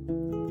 you.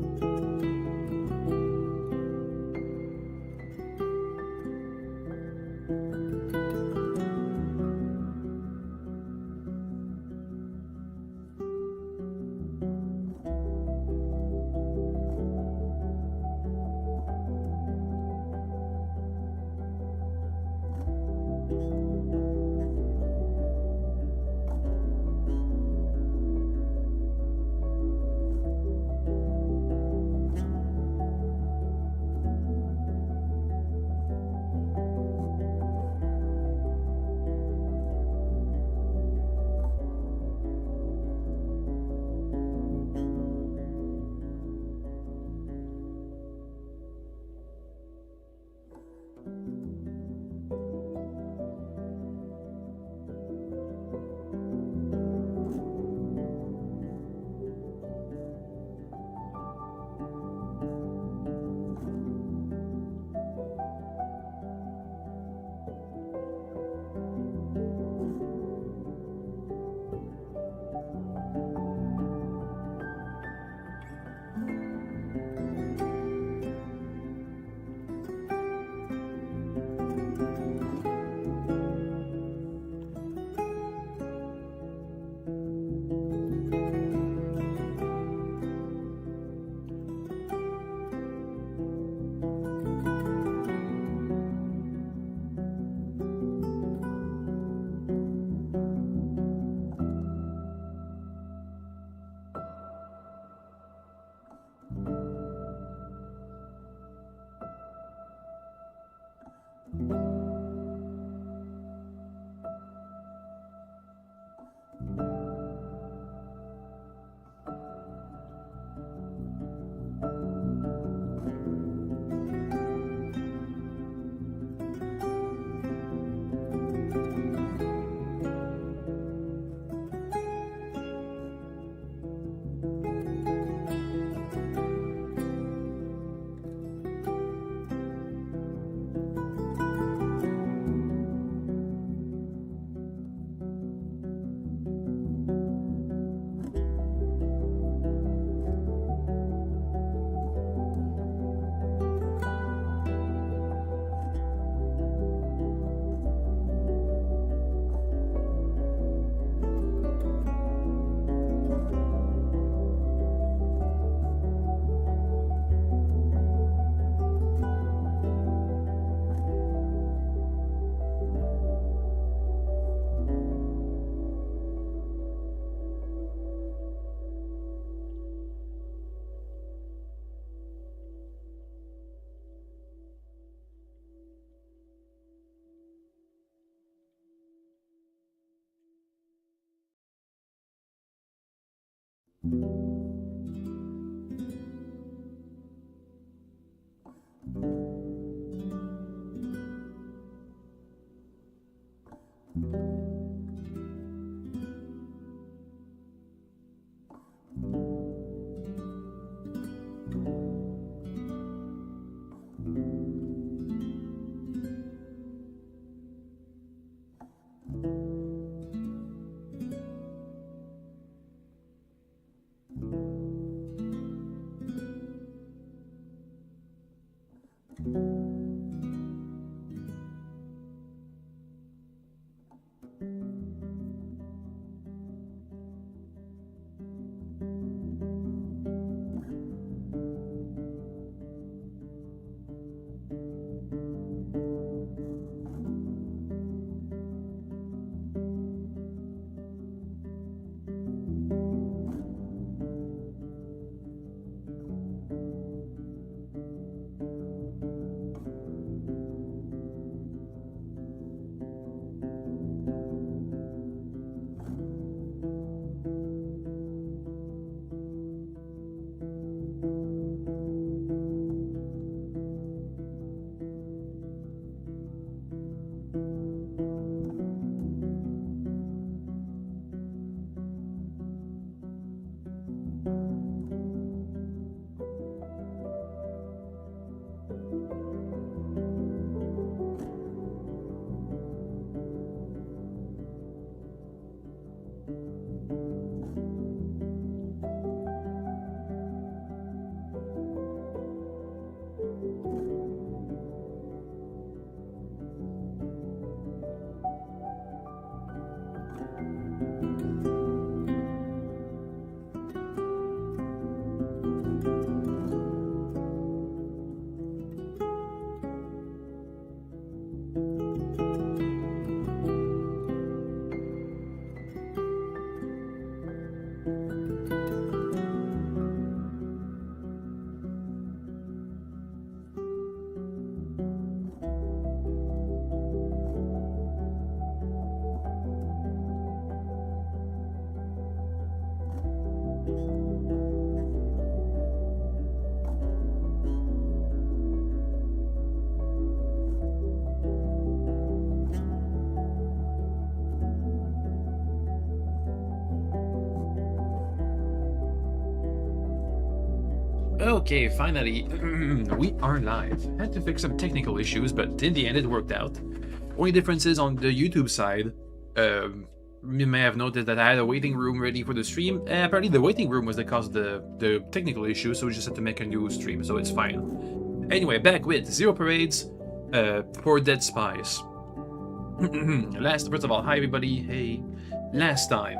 Okay, finally, we are live. Had to fix some technical issues, but in the end it worked out. Only difference is on the YouTube side, you may have noted that I had a waiting room ready for the stream. Apparently the waiting room was the cause of the technical issue, so we just had to make a new stream, so it's fine. Anyway, back with Zero Parades, Poor Dead Spies. First of all, hi everybody, hey. Last time,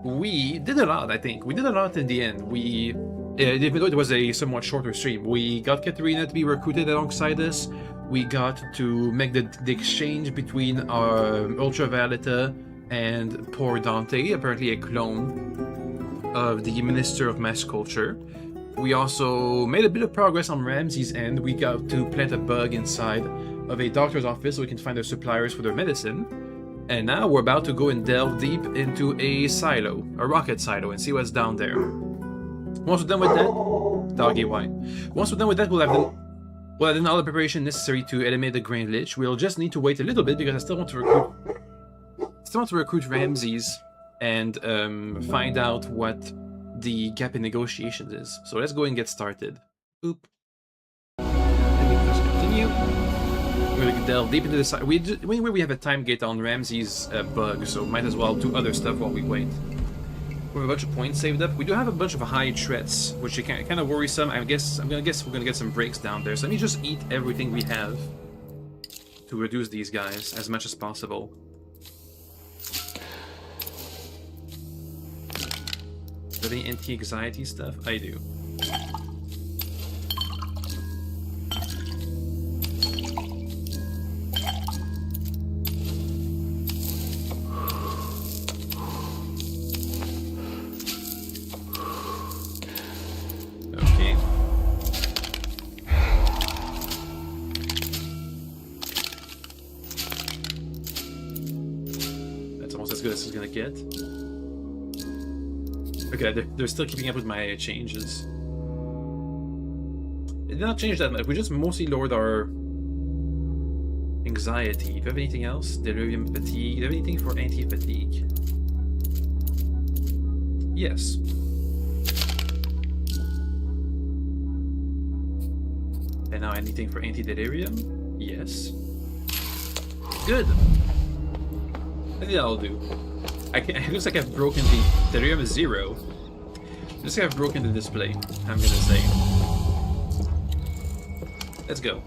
we did a lot, I think. We did a lot in the end. Even though it was a somewhat shorter stream, we got Katerina to be recruited alongside us. We got to make the exchange between Ultravioleta and poor Dante, apparently a clone of the Minister of Mass Culture. We also made a bit of progress on Ramsey's end. We got to plant a bug inside of a doctor's office so we can find their suppliers for their medicine. And now we're about to go and delve deep into a silo, a rocket silo, and see what's down there. Once we're done with that, doggy why? Once we're done with that, we'll have done all the preparation necessary to eliminate the Grain Lich. We'll just need to wait a little bit because I still want to recruit Ramses and find out what the gap in negotiations is. So let's go and get started. Oop. Let me just continue. We're gonna delve deep into this. We have a time gate on Ramses' bug, so might as well do other stuff while we wait. We have a bunch of points saved up. We do have a bunch of high threats, which are kind of worrisome. I'm gonna guess we're gonna get some breaks down there. So let me just eat everything we have to reduce these guys as much as possible. Do you have any anti-anxiety stuff? I do. This is gonna get. Okay, they're still keeping up with my changes. It did not change that much. We just mostly lowered our anxiety. Do you have anything else? Delirium fatigue. Do you have anything for anti-fatigue? Yes. And now anything for anti-delirium? Yes. Good. I think that'll do. It looks like I've broken the delirium is 0. Looks like I've broken the display, I'm gonna say. Let's go.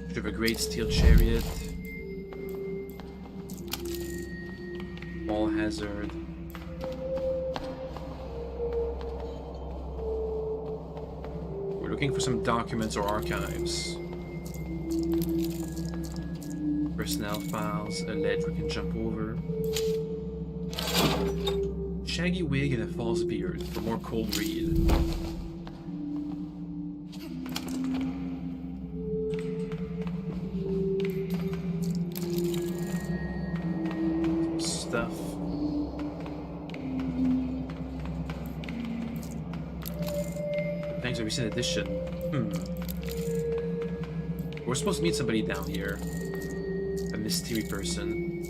Should have a great steel chariot. Wall hazard. Looking for some documents or archives. Personnel files, a ledge we can jump over. Shaggy wig and a false beard for more cold read. Stuff. Thanks for recent edition. We're supposed to meet somebody down here. A mystery person.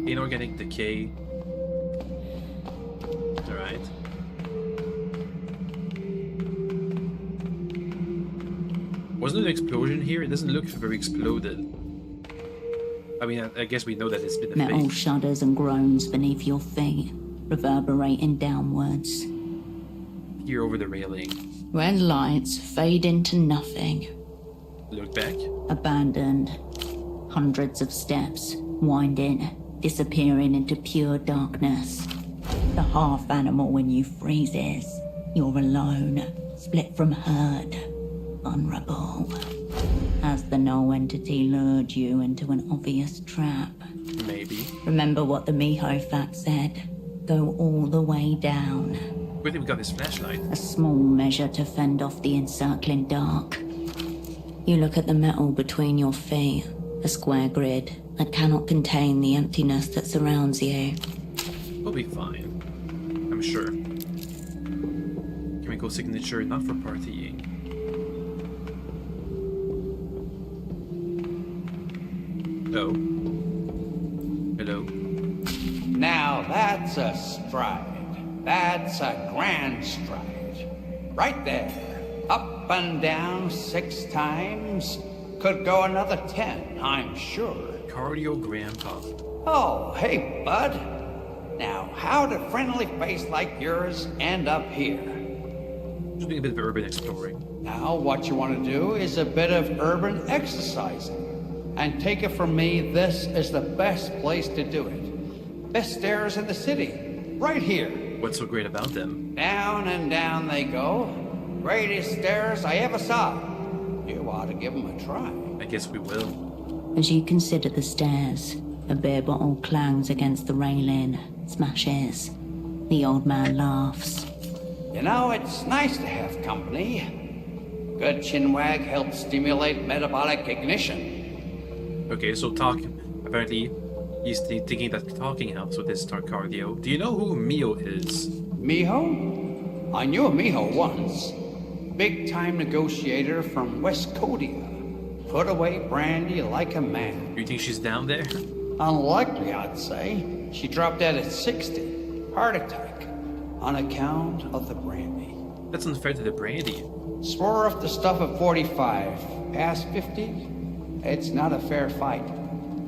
Inorganic decay. Alright. Wasn't there an explosion here? It doesn't look very exploded. I mean, I guess we know that it's been a Metal fake. shudders and groans beneath your feet, reverberating downwards. Here over the railing. Red lights fade into nothing. Look back. Abandoned. Hundreds of steps, winding, disappearing into pure darkness. The half animal in you freezes. You're alone, split from herd, vulnerable. Has the null entity lured you into an obvious trap? Maybe. Remember what the Miho fact said. Go all the way down. Where did we got this flashlight? A small measure to fend off the encircling dark. You look at the metal between your feet, a square grid that cannot contain the emptiness that surrounds you. We'll be fine. I'm sure. Chemical signature not for partying. Oh. Hello. Now that's a stride. That's a grand stride. Right there. Up and down 6 times. Could go another 10, I'm sure. Cardio grandpa. Oh, hey, bud. Now, how'd a friendly face like yours end up here? Just doing a bit of urban exploring. Now, what you want to do is a bit of urban exercising. And take it from me, this is the best place to do it. Best stairs in the city. Right here. What's so great about them? Down and down they go. Greatest stairs I ever saw. You ought to give them a try. I guess we will. As you consider the stairs, a beer bottle clangs against the railing, smashes. The old man laughs. You know, it's nice to have company. Good chinwag helps stimulate metabolic ignition. Okay, so apparently, he's thinking that talking helps with his start cardio. Do you know who Mio is? Miho? I knew a Miho once. Big-time negotiator from West Codia. Put away brandy like a man. You think she's down there? Unlikely, I'd say. She dropped dead at 60. Heart attack. On account of the brandy. That's unfair to the brandy. Swore off the stuff at 45. Past 50? It's not a fair fight.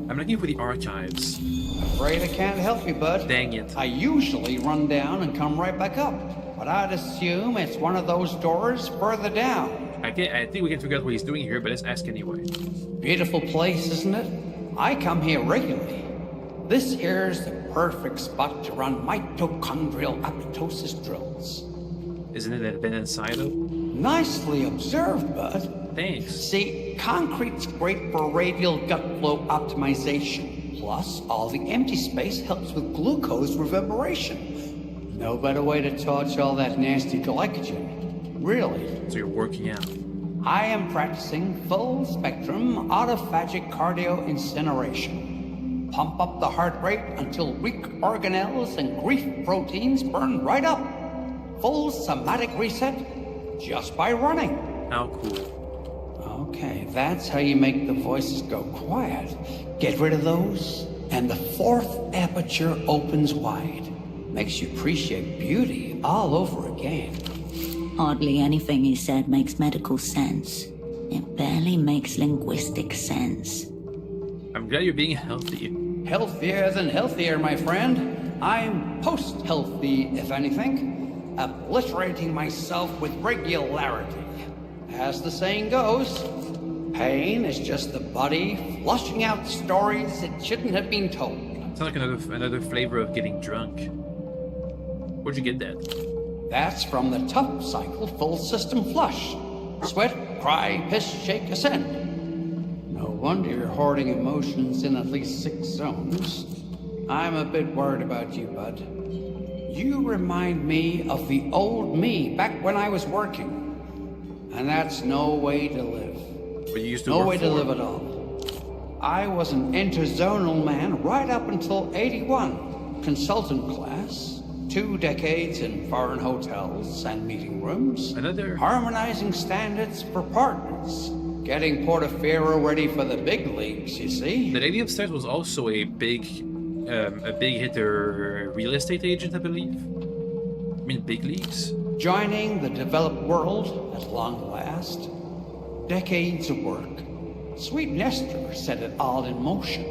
I'm looking for the archives. Afraid I can't help you, bud. Dang it. I usually run down and come right back up. But I'd assume it's one of those doors further down. I think we can figure out what he's doing here, but let's ask anyway. Beautiful place, isn't it? I come here regularly. This here's the perfect spot to run mitochondrial apoptosis drills. Isn't it a bit inside though? Nicely observed, bud. Thanks. See, concrete's great for radial gut flow optimization. Plus, all the empty space helps with glucose reverberation. No better way to torch all that nasty glycogen. Really. So you're working out. I am practicing full spectrum autophagic cardio incineration. Pump up the heart rate until weak organelles and grief proteins burn right up. Full somatic reset just by running. How cool. Okay, that's how you make the voices go quiet. Get rid of those, and the 4th aperture opens wide. Makes you appreciate beauty all over again. Hardly anything he said makes medical sense. It barely makes linguistic sense. I'm glad you're being healthy. Healthier than healthier, my friend. I'm post-healthy, if anything. Obliterating myself with regularity. As the saying goes, pain is just the body flushing out stories it shouldn't have been told. Sounds like another flavor of getting drunk. Where'd you get that? That's from the tough cycle full system flush. Sweat, cry, piss, shake, ascend. No wonder you're hoarding emotions in at least 6 zones. I'm a bit worried about you, bud. You remind me of the old me back when I was working. And that's no way to live. But you used to No work way to for- live at all. I was an interzonal man right up until 81. Consultant class. 2 decades in foreign hotels and meeting rooms. Another- Harmonizing standards for partners. Getting Portofino ready for the big leagues, you see? The lady upstairs was also a big hitter real estate agent, I believe. I mean, big leagues. Joining the developed world at long last. Decades of work. Sweet Nestor set it all in motion.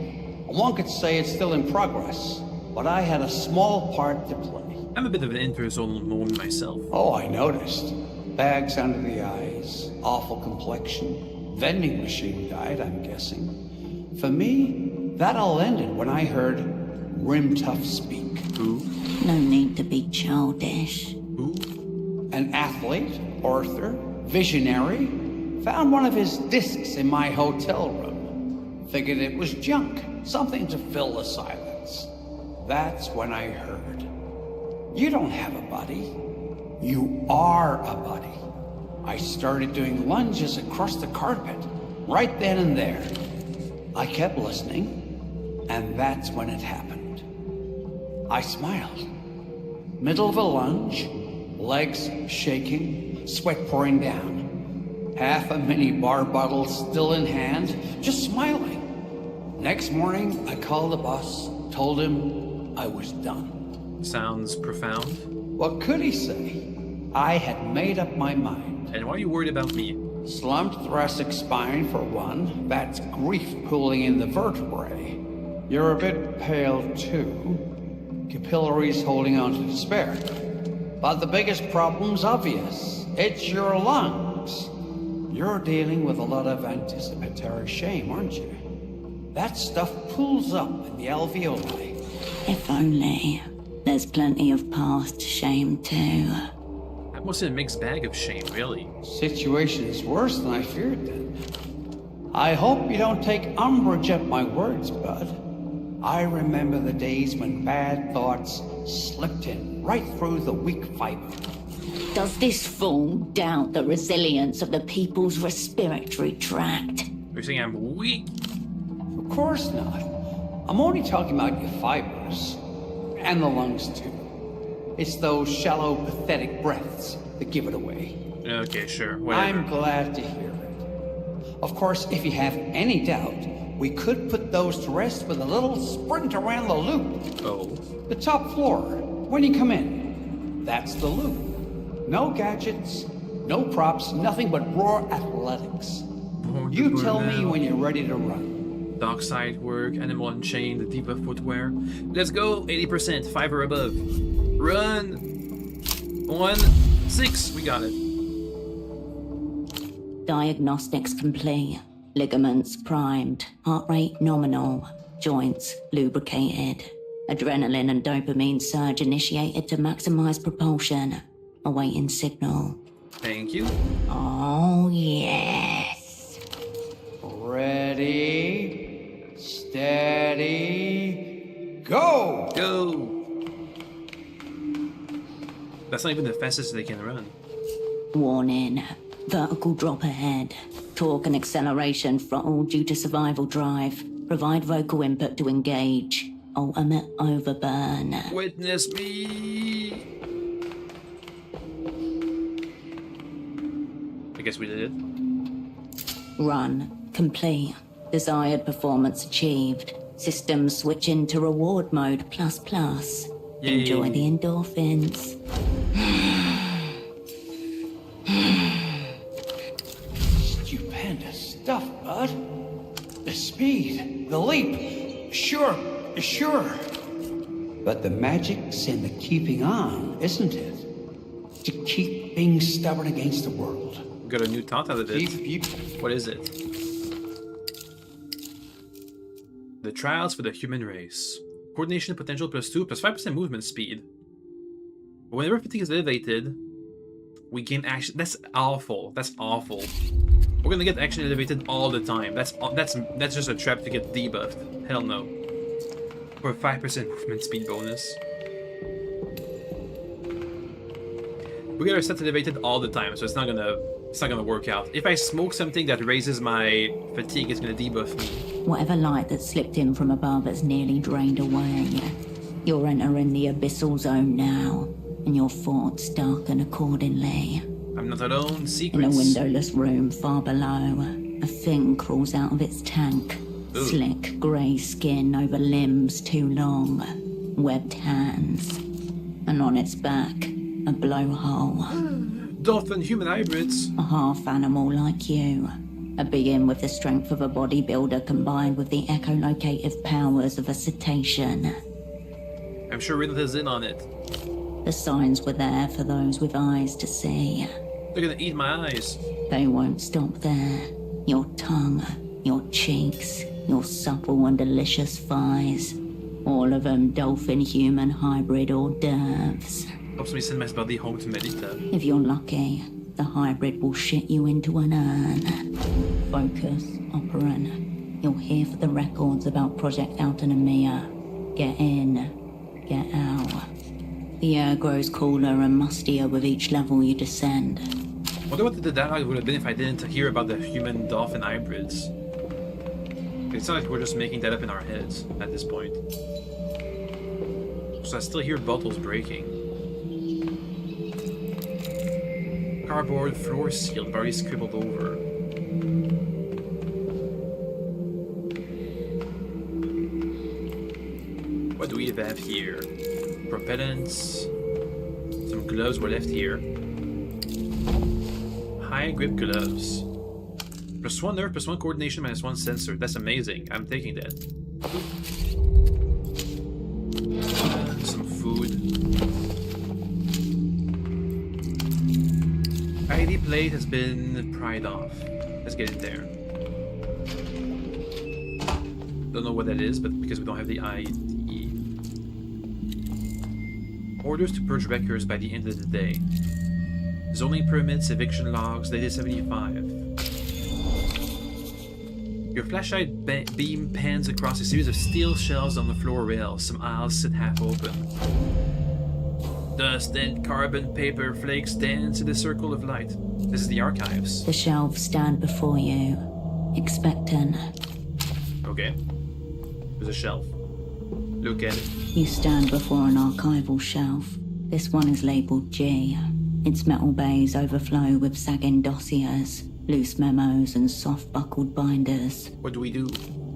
One could say it's still in progress, but I had a small part to play. I'm a bit of an interzonal moment myself. Oh, I noticed. Bags under the eyes, awful complexion, vending machine died, I'm guessing. For me, that all ended when I heard Rimtuff speak. Who? No need to be childish. Who? An athlete, author, visionary, found one of his discs in my hotel room. Figured it was junk, something to fill the silence. That's when I heard. You don't have a buddy. You are a buddy. I started doing lunges across the carpet, right then and there. I kept listening, and that's when it happened. I smiled. Middle of a lunge, legs shaking, sweat pouring down. Half a mini bar bottle still in hand, just smiling. Next morning, I called the boss, Told him I was done. Sounds profound. What could he say? I had made up my mind. And why are you worried about me? Slumped thoracic spine, for one. That's grief pooling in the vertebrae. You're a bit pale, too. Capillaries holding on to despair. But the biggest problem's obvious. It's your lungs. You're dealing with a lot of anticipatory shame, aren't you? That stuff pulls up in the alveoli. If only. There's plenty of past shame too. That must be a mixed bag of shame, really. Situation is worse than I feared then. I hope you don't take umbrage at my words, bud. I remember the days when bad thoughts slipped in right through the weak fiber. Does this fool doubt the resilience of the people's respiratory tract? You're saying I'm weak? Of course not. I'm only talking about your fibers. And the lungs, too. It's those shallow, pathetic breaths that give it away. Okay, sure. Whatever. I'm glad to hear it. Of course, if you have any doubt, we could put those to rest with a little sprint around the loop. Oh. The top floor, when you come in. That's the loop. No gadgets, no props, nothing but raw athletics. You tell me when you're ready to run. Dark side work, Animal Unchained, the Diva footwear. Let's go, 80%, 5 or above. Run! 1, 6, we got it. Diagnostics complete. Ligaments primed. Heart rate nominal. Joints lubricated. Adrenaline and dopamine surge initiated to maximize propulsion. Awaiting signal. Thank you. Oh, yes. Ready, steady, go! Go! That's not even the fastest they can run. Warning. Vertical drop ahead. Torque and acceleration throttle due to survival drive. Provide vocal input to engage. Ultimate overburn. Witness me! I guess we did it. Run. Complete. Desired performance achieved. System switch into reward mode ++. Yay. Enjoy the endorphins. Stupendous stuff, bud. The speed, the leap. Sure. But the magic's in the keeping on, isn't it? To keep being stubborn against the world. Got a new thought out of it. What is it? The trials for the human race. Coordination potential +2 +5% movement speed. Whenever fatigue is elevated, we gain action. That's awful. That's awful. We're gonna get action elevated all the time. That's just a trap to get debuffed. Hell no. For a 5% movement speed bonus. We get our stats elevated all the time, so it's not gonna work out. If I smoke something that raises my fatigue, it's gonna debuff me. Whatever light that slipped in from above has nearly drained away. You're entering the abyssal zone now, and your thoughts darken accordingly. I'm not alone. In a Secrets. windowless room far below, a thing crawls out of its tank. Ooh. Slick grey skin over limbs too long, webbed hands, and on its back, a blowhole. Dolphin human hybrids. A half animal like you. A being with the strength of a bodybuilder combined with the echolocative powers of a cetacean. I'm sure Riddle is in on it. The signs were there for those with eyes to see. They're gonna eat my eyes. They won't stop there. Your tongue, your cheeks, your supple and delicious thighs. All of them dolphin-human hybrid hors d'oeuvres. Helps me send my body home to Melita. If you're lucky, the hybrid will shit you into an urn. Focus, Operan. You're here for the records about Project Autonomia. Get in, get out. The air grows cooler and mustier with each level you descend. I wonder what the dialogue would have been if I didn't hear about the human dolphin hybrids. It's not like we're just making that up in our heads at this point. So I still hear bottles breaking. Cardboard floor sealed, already scribbled over. What do we have here? Propellants. Some gloves were left here. High grip gloves. +1 nerve, +1 coordination, -1 sensor. That's amazing. I'm taking that. Some food. ID plate has been pried off. Let's get it there. Don't know what that is, but because we don't have the ID. Orders to purge records by the end of the day. Zoning permits, eviction logs, dated 75. Your flashlight beam pans across a series of steel shelves on the floor rails. Some aisles sit half open. Dust and carbon paper flakes dance in the circle of light. This is the archives. The shelves stand before you, expectant. Okay. There's a shelf. Look at it. You stand before an archival shelf. This one is labelled G. Its metal bays overflow with sagging dossiers, loose memos and soft-buckled binders. What do we do?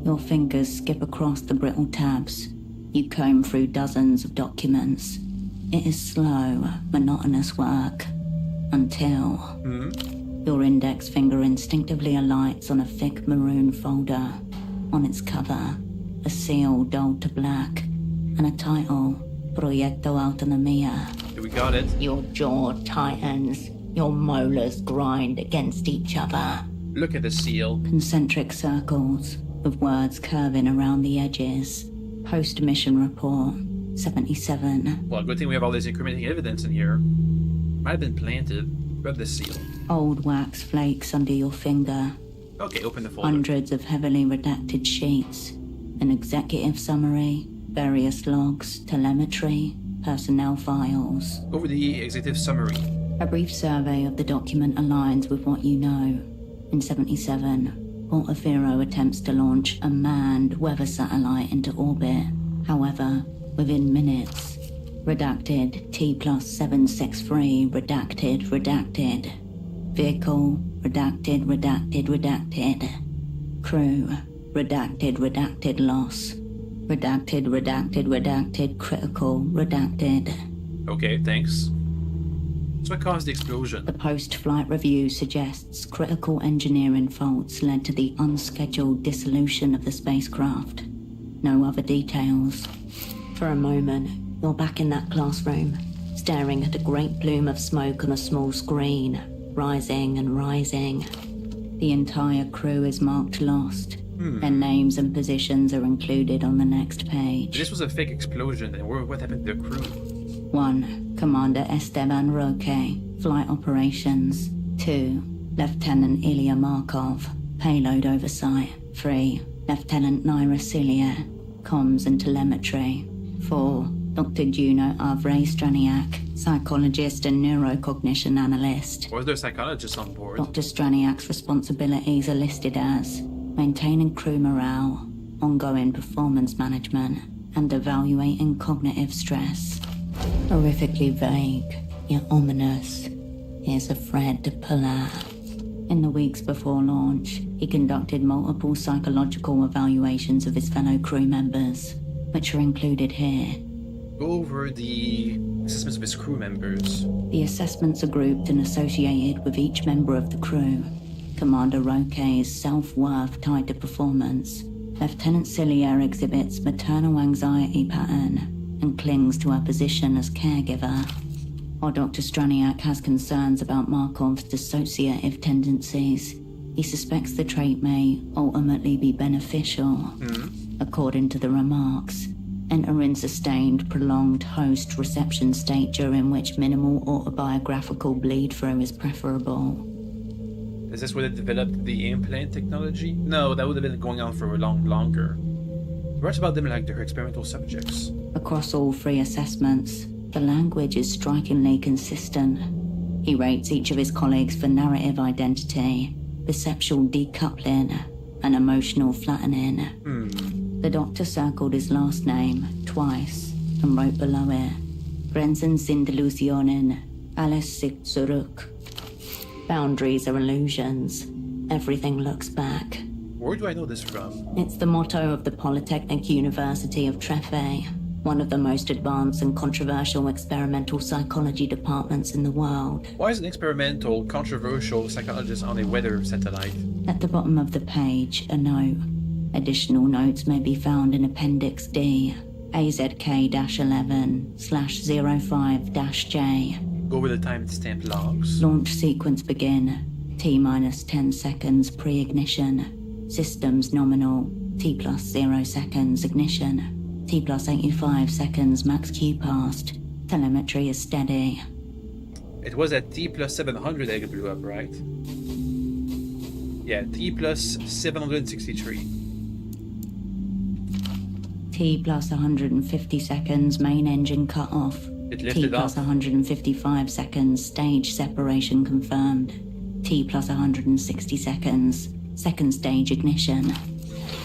Your fingers skip across the brittle tabs. You comb through dozens of documents. It is slow, monotonous work. Until... Your index finger instinctively alights on a thick maroon folder. On its cover, a seal dulled to black, and a title, Proyecto Autonomía. We got it. Your jaw tightens. Your molars grind against each other. Look at the seal. Concentric circles, with words curving around the edges. Post-mission report, 77. Well, good thing we have all this incriminating evidence in here. Might have been planted. Grab the seal. Old wax flakes under your finger. Okay, open the folder. Hundreds of heavily redacted sheets. An executive summary, various logs, telemetry, personnel files. Over the executive summary. A brief survey of the document aligns with what you know. In 77, Portofino attempts to launch a manned weather satellite into orbit. However, within minutes, redacted T+763, redacted. Vehicle, redacted. Crew, redacted loss. Redacted, critical, redacted. Okay, thanks. So what caused the explosion? The post-flight review suggests critical engineering faults led to the unscheduled dissolution of the spacecraft. No other details. For a moment, you're back in that classroom, staring at a great plume of smoke on a small screen, rising and rising. The entire crew is marked lost. Their names and positions are included on the next page. This was a fake explosion, and what happened to the crew? 1. Commander Esteban Roque, Flight Operations. 2. Lieutenant Ilya Markov, Payload Oversight. 3. Lieutenant Naira Cilia, Comms and Telemetry. 4. Dr. Juno Avre Straniak, Psychologist and Neurocognition Analyst. Was there a psychologist on board? Dr. Straniak's responsibilities are listed as maintaining crew morale, ongoing performance management, and evaluating cognitive stress. Horrifically vague, yet ominous. Here's a thread to pull at. In the weeks before launch, he conducted multiple psychological evaluations of his fellow crew members, which are included here. Go over the assessments of his crew members. The assessments are grouped and associated with each member of the crew. Commander Roque's self-worth tied to performance. Lieutenant Cilia exhibits maternal anxiety pattern and clings to her position as caregiver. While Dr. Straniak has concerns about Markov's dissociative tendencies, he suspects the trait may ultimately be beneficial. According to the remarks, entering sustained, prolonged host-reception state during which minimal autobiographical bleed-through is preferable. Is this where they developed the implant technology? No, that would have been going on for a longer. Writes about them like they're experimental subjects. Across all 3 assessments, the language is strikingly consistent. He rates each of his colleagues for narrative identity, perceptual decoupling, and emotional flattening. The doctor circled his last name twice and wrote below it, Grenzen sind Illusionen, alles sich zurück. Boundaries are illusions. Everything looks back. Where do I know this from? It's the motto of the Polytechnic University of Trefe. one of the most advanced and controversial experimental psychology departments in the world. Why is an experimental, controversial psychologist on a weather satellite? At the bottom of the page, a note. Additional notes may be found in Appendix D, AZK-11/05-J. Go over the timestamp logs. Launch sequence begin. T-minus 10 seconds pre-ignition. Systems nominal. T plus 0 seconds ignition. T plus 85 seconds max Q passed. Telemetry is steady. It was at T plus 700 that it blew up, right? Yeah, T plus 763. T plus 150 seconds main engine cut off. It T lifted plus off. 155 seconds stage separation confirmed. T plus 160 seconds second stage ignition.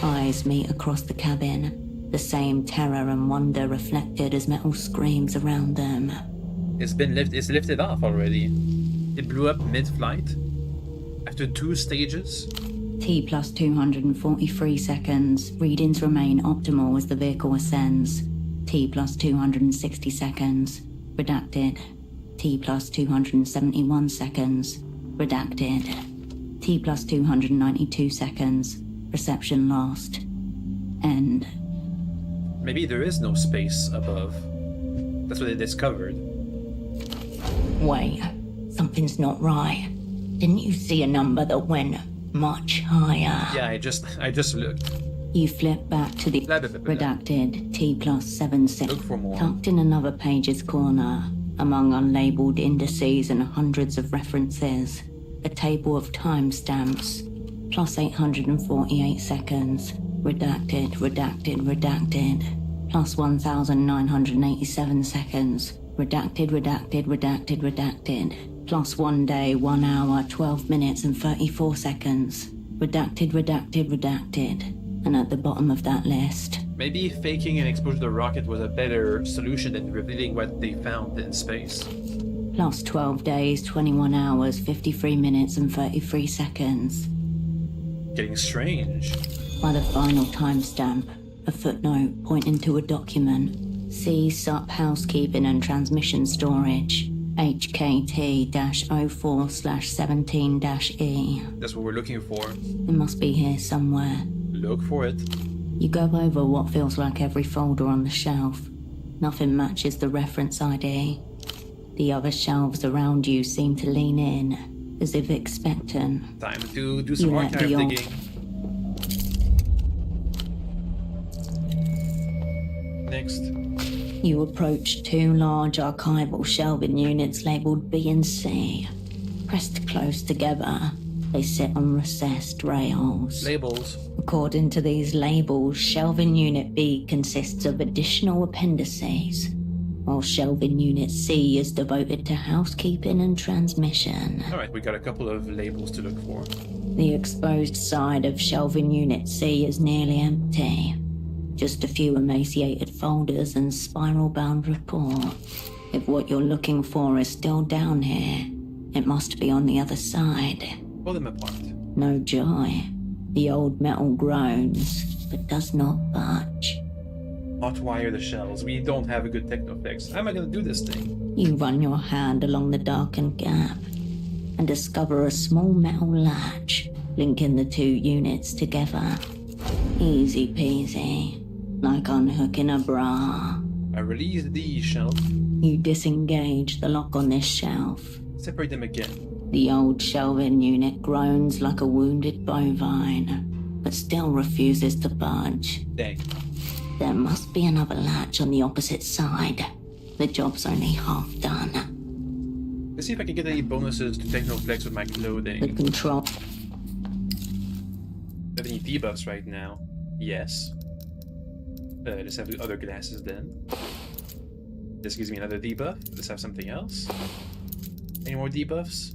Eyes meet across the cabin. The same terror and wonder reflected as metal screams around them. It's lifted off already. It blew up mid-flight. After 2 stages. T plus 243 seconds. Readings remain optimal as the vehicle ascends. T plus 260 seconds. Redacted. T plus 271 seconds. Redacted. T plus 292 seconds. Reception lost. End. Maybe there is no space above. That's what they discovered. Wait, something's not right. Didn't you see a number that went much higher? Yeah, I just looked. You flip back to the Blah, blah, blah, blah. redacted T plus 76. Look for more. Tucked in another page's corner, among unlabeled indices and hundreds of references, a table of timestamps. Plus 848 seconds. Redacted, redacted, redacted. Plus 1,987 seconds. Redacted, redacted, redacted, redacted. Plus 1 day, 1 hour, 12 minutes and 34 seconds. Redacted, redacted, redacted. And at the bottom of that list, Maybe faking an exposure to the rocket was a better solution than revealing what they found in space. plus 12 days, 21 hours, 53 minutes and 33 seconds. Getting strange. By the final timestamp, a footnote pointing to a document. See SUP Housekeeping and Transmission Storage, HKT-04/17-E. That's what we're looking for. It must be here somewhere. Look for it. You go over what feels like every folder on the shelf. Nothing matches the reference ID. The other shelves around you seem to lean in, as if expectant. Time to do some You let archive the old- digging. Next. You approach 2 large archival shelving units labeled B and C. Pressed close together, they sit on recessed rails. Labels. According to these labels, shelving unit B consists of additional appendices, while shelving unit C is devoted to housekeeping and transmission. Alright, we got a couple of labels to look for. The exposed side of shelving unit C is nearly empty. Just a few emaciated folders and spiral-bound reports. If what you're looking for is still down here, it must be on the other side. Pull them apart. No joy. The old metal groans, but does not budge. Hotwire the shells. We don't have a good technofix. How am I gonna do this thing? You run your hand along the darkened gap and discover a small metal latch linking the 2 units together. Easy peasy, like unhooking a bra. I release the shelf. You disengage the lock on this shelf. Separate them again. The old shelving unit groans like a wounded bovine, but still refuses to budge. Dang. There must be another latch on the opposite side. The job's only half done. Let's see if I can get any bonuses to Technoflex with my The clothing. control... Do I have any debuffs right now? Yes. Let's have the other glasses then. This gives me another debuff. Let's have something else. Any more debuffs?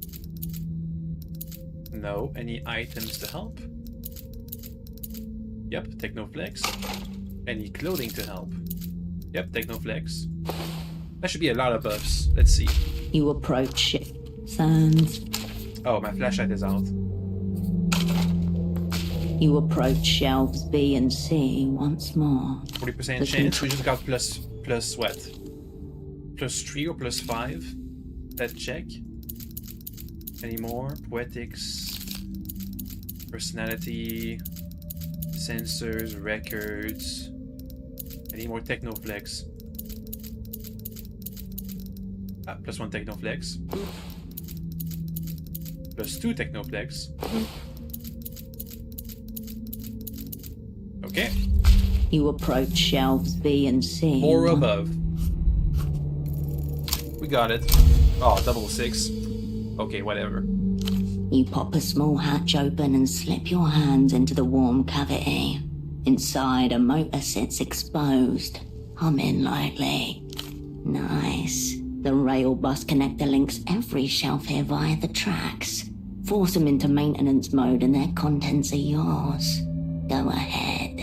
No. Any items to help? Yep, Technoflex. Any clothing to help? Yep, Technoflex. That should be a lot of buffs. Let's see. You approach it. Sands. Oh, my flashlight is out. You approach shelves B and C once more. 40% chance. We just got plus what? Plus 3 or plus 5? That check. Any more? Poetics. Personality. Sensors. Records. Any more Technoflex? Plus 1 Technoflex. Plus 2 Technoflex. Okay. You approach shelves B and C. Or above. We got it. Oh, 6. Okay, whatever. You pop a small hatch open and slip your hands into the warm cavity. Inside, a motor sits exposed, humming lightly. Nice. The rail bus connector links every shelf here via the tracks. Force them into maintenance mode and their contents are yours. Go ahead.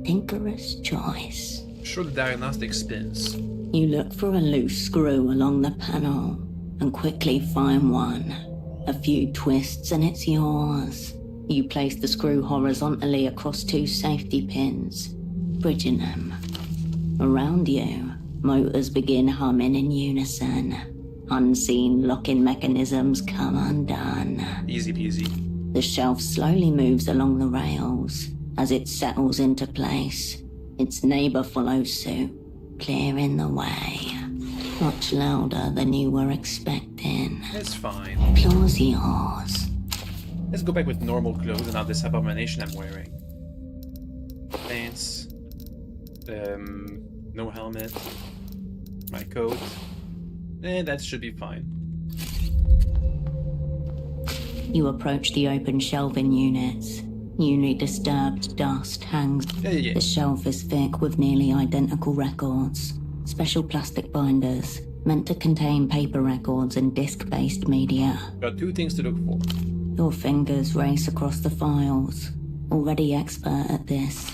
Tinkerer's choice. Sure, the diagnostic spins. You look for a loose screw along the panel and quickly find one. A few twists and it's yours. You place the screw horizontally across 2 safety pins, bridging them. Around you, motors begin humming in unison. Unseen locking mechanisms come undone. Easy peasy. The shelf slowly moves along the rails. As it settles into place, its neighbor follows suit, clearing the way. Much louder than you were expecting. It's fine. Applause yours. Let's go back with normal clothes and not this abomination I'm wearing. Pants. No helmet. My coat. That should be fine. You approach the open shelving units. Newly disturbed dust hangs. Yeah. The shelf is thick with nearly identical records. Special plastic binders, meant to contain paper records and disc-based media. Got 2 things to look for. Your fingers race across the files. Already expert at this.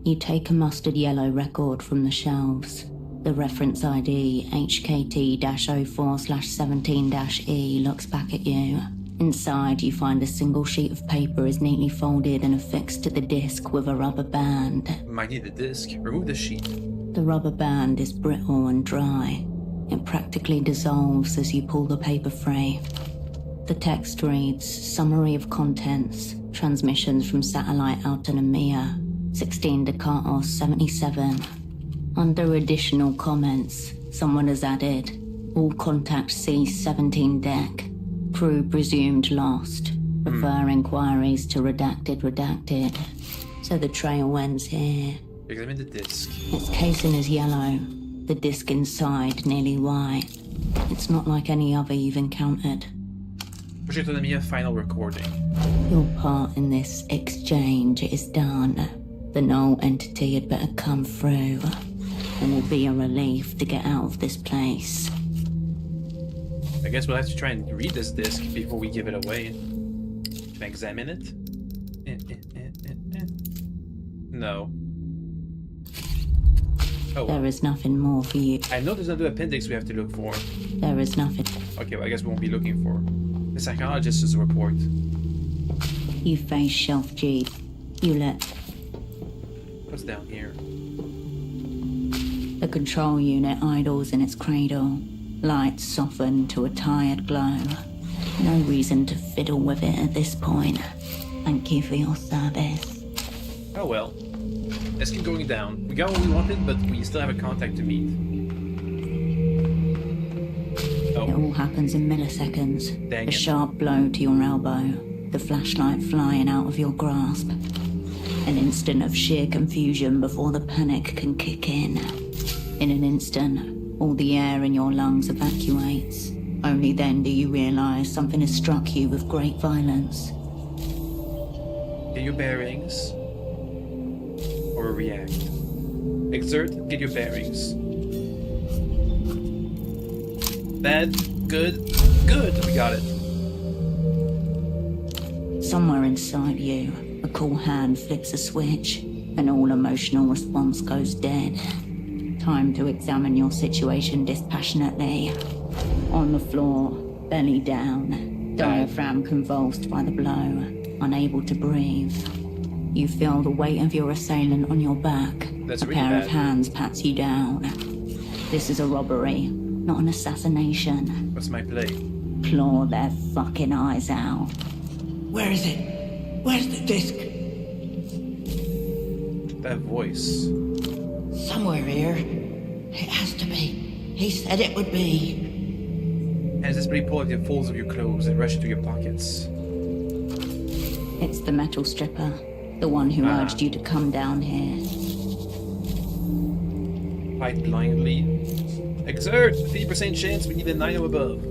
You take a mustard yellow record from the shelves. The reference ID HKT-04/17-E looks back at you. Inside, you find a single sheet of paper is neatly folded and affixed to the disc with a rubber band. Might need the disc. Remove the sheet. The rubber band is brittle and dry. It practically dissolves as you pull the paper free. The text reads, Summary of Contents, Transmissions from Satellite Autonomia, 16 Decatos 77. Under additional comments, someone has added, all contact C-17 deck. Crew presumed lost. Refer inquiries to redacted. So the trail ends here. Examine the disc. Its casing is yellow. The disc inside nearly white. It's not like any other you've encountered. Project Autonomia final recording. Your part in this exchange is done. The null entity had better come through. It will be a relief to get out of this place. I guess we'll have to try and read this disc before we give it away. Can I examine it? No. Oh. There is nothing more for you. I know there's another appendix we have to look for. There is nothing. Okay, well, I guess we won't be looking for the psychologist's report. You face shelf G. You let What's down here? the control unit idles in its cradle. Lights soften to a tired glow. No reason to fiddle with it at this point. Thank you for your service. Oh well. Let's keep going down. We got what we wanted, but we still have a contact to meet. Oh. It all happens in milliseconds. Dang A it. sharp blow to your elbow. The flashlight flying out of your grasp. An instant of sheer confusion before the panic can kick in. In an instant, all the air in your lungs evacuates. Only then do you realize something has struck you with great violence. Get your bearings. Or react. Exert, get your bearings. Bad, good, good! We got it. Somewhere inside you, a cool hand flicks a switch, and all emotional response goes dead. Time to examine your situation dispassionately. On the floor, belly down, diaphragm convulsed by the blow, unable to breathe. You feel the weight of your assailant on your back. That's a really pair of bad. hands pats you down. This is a robbery, not an assassination. What's my play? Claw their fucking eyes out. Where is it? Where's the disc? That voice. Somewhere here. It has to be. He said it would be. As this pull out the folds of your clothes and rush into your pockets. It's the metal stripper, the one who urged you to come down here. Fight blindly. Exert! 50% chance, we need a 9 or above.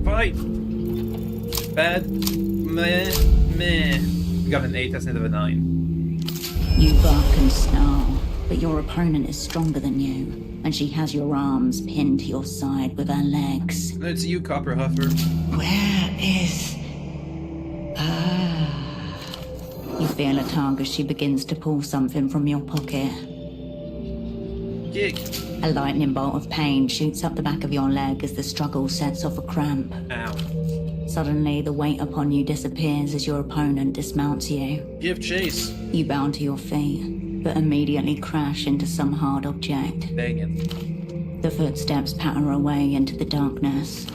Fight! Bad. Meh. Meh. We got an 8, that's instead of a 9. You bark and snarl, but your opponent is stronger than you, and she has your arms pinned to your side with her legs. No, it's you, Copper Huffer. Where is... You feel a tug as she begins to pull something from your pocket. Kick! A lightning bolt of pain shoots up the back of your leg as the struggle sets off a cramp. Ow. Suddenly, the weight upon you disappears as your opponent dismounts you. Give chase! You bound to your feet, but immediately crash into some hard object. Dang it. The footsteps patter away into the darkness.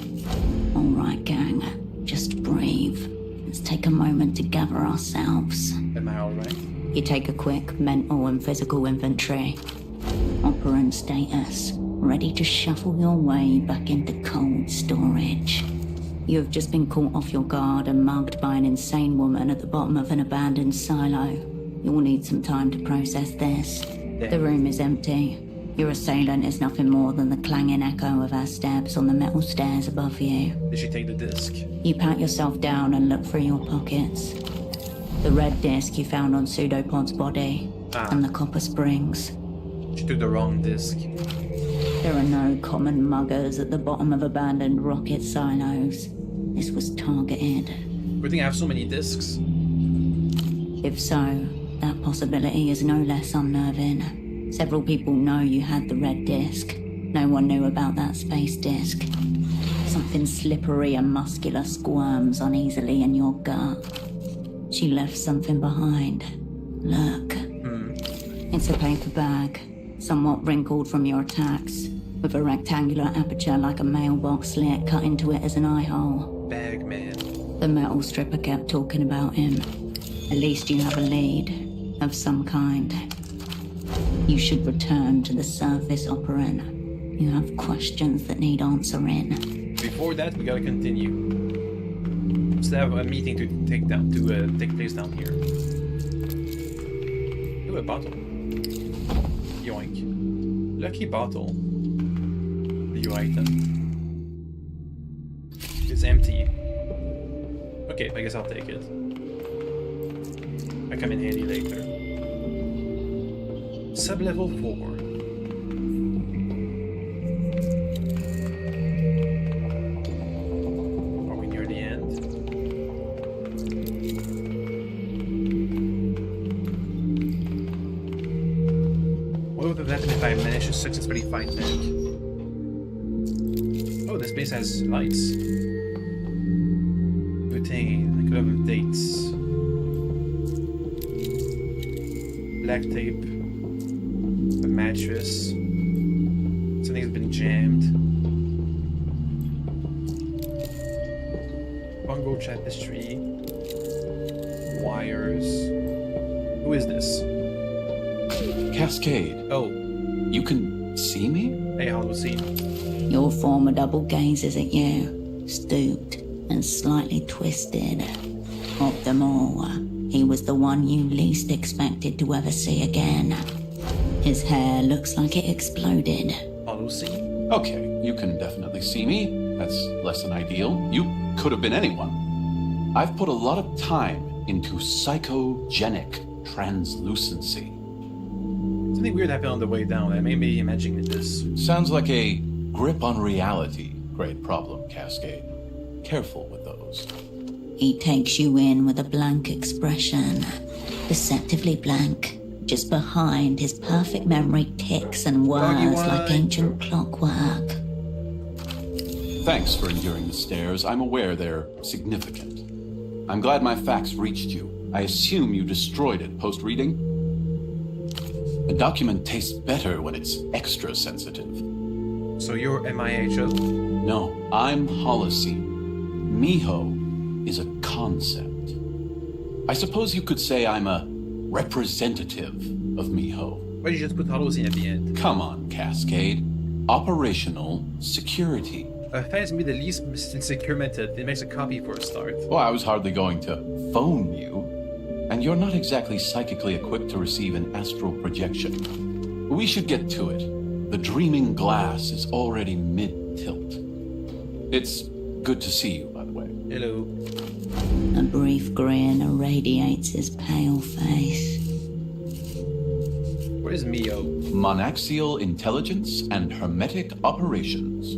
All right, gang, just breathe. Let's take a moment to gather ourselves. Am I alright? You take a quick mental and physical inventory. Operant status, ready to shuffle your way back into cold storage. You have just been caught off your guard and mugged by an insane woman at the bottom of an abandoned silo. You will need some time to process this. The room is empty. Your assailant is nothing more than the clanging echo of her steps on the metal stairs above you. Did she take the disc? You pat yourself down and look through your pockets. The red disc you found on Pseudopod's body, and the copper springs. She took the wrong disc. There are no common muggers at the bottom of abandoned rocket silos. This was targeted. Good thing I have so many discs. If so, that possibility is no less unnerving. Several people know you had the red disc. No one knew about that space disc. Something slippery and muscular squirms uneasily in your gut. She left something behind. Look. It's a paper bag, somewhat wrinkled from your attacks, with a rectangular aperture like a mailbox slit cut into it as an eye hole. Bag man. The metal stripper kept talking about him. At least you have a lead, of some kind. You should return to the surface, Operant. You have questions that need answering. Before that, we gotta continue. Let's have a meeting to take place down here. Ooh, a bottle. Yoink. Lucky bottle. View item. It's empty. Okay, I guess I'll take it. I come in handy later. Sub-level 4. Are we near the end? What would have happened if I managed to successfully fight back? Oh, this place has lights. Butane, I could have dates. Black tape. A mattress. Something's been jammed. Bongo tapestry. Wires. Who is this? Cascade, Oh, you can see me? hey, how was he? Your former double gazes at you, stooped and slightly twisted. Of them all, he was the one you least expected to ever see again. His hair looks like it exploded. Holocene? Okay, you can definitely see me. That's less than ideal. You could have been anyone. I've put a lot of time into psychogenic translucency. Something weird happened on the way down. I may be imagining this. Sounds like a grip on reality. Great problem, Cascade. Careful with those. He takes you in with a blank expression. Deceptively blank. Just behind, his perfect memory ticks and whirs like ancient clockwork. Thanks for enduring the stares. I'm aware they're significant. I'm glad my facts reached you. I assume you destroyed it post-reading? A document tastes better when it's extra sensitive. So you're MIHO? No, I'm Holocene. Miho is a concept. I suppose you could say I'm a representative of Miho. Why did you just put Holocene at the end? Come on, Cascade. Operational security. Finds me the least insecure method. It makes a copy for a start. Well, I was hardly going to phone you. And you're not exactly psychically equipped to receive an astral projection. We should get to it. The dreaming glass is already mid-tilt. It's good to see you, by the way. Hello. A brief grin irradiates his pale face. What is Mio? Monaxial intelligence and hermetic operations.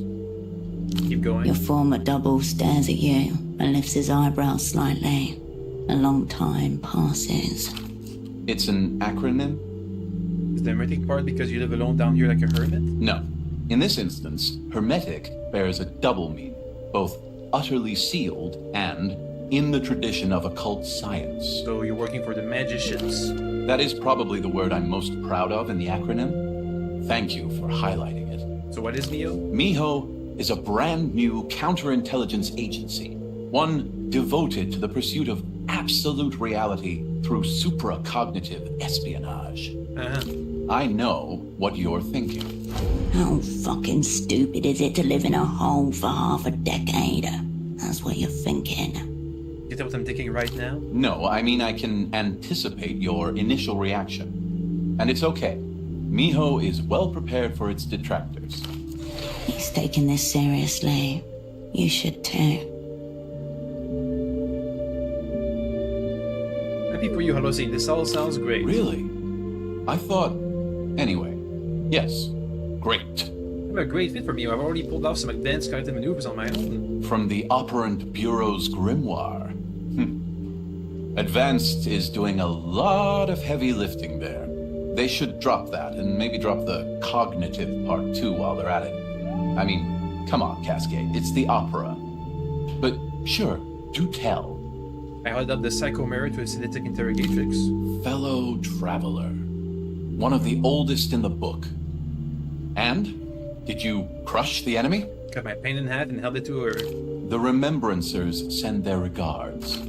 Keep going. Your former double stares at you and lifts his eyebrows slightly. A long time passes. It's an acronym? Is the hermetic part because you live alone down here like a hermit? No. In this instance, hermetic bears a double meaning, both utterly sealed and in the tradition of occult science. So you're working for the magicians. That is probably the word I'm most proud of in the acronym. Thank you for highlighting it. So what is Mio? Miho is a brand new counterintelligence agency, one devoted to the pursuit of absolute reality through supracognitive espionage. I know what you're thinking. How fucking stupid is it to live in a hole for half a decade? That's what you're thinking. You know what I'm thinking right now? No, I mean I can anticipate your initial reaction. And it's okay. Miho is well prepared for its detractors. He's taking this seriously. You should too. Happy for you, Holocene. This all sounds great. Really? I thought... Anyway, yes, great. I'm a great fit for Mio. I've already pulled off some advanced kind of maneuvers on my own. From the Operant Bureau's grimoire. Advanced is doing a lot of heavy lifting there. They should drop that, and maybe drop the cognitive part too while they're at it. I mean, come on, Cascade, it's the opera. But sure, do tell. I held up the psycho mirror to a sedatic interrogatrix. Fellow traveler. One of the oldest in the book. And? Did you crush the enemy? Cut my pain in half and held it to her. The Remembrancers send their regards.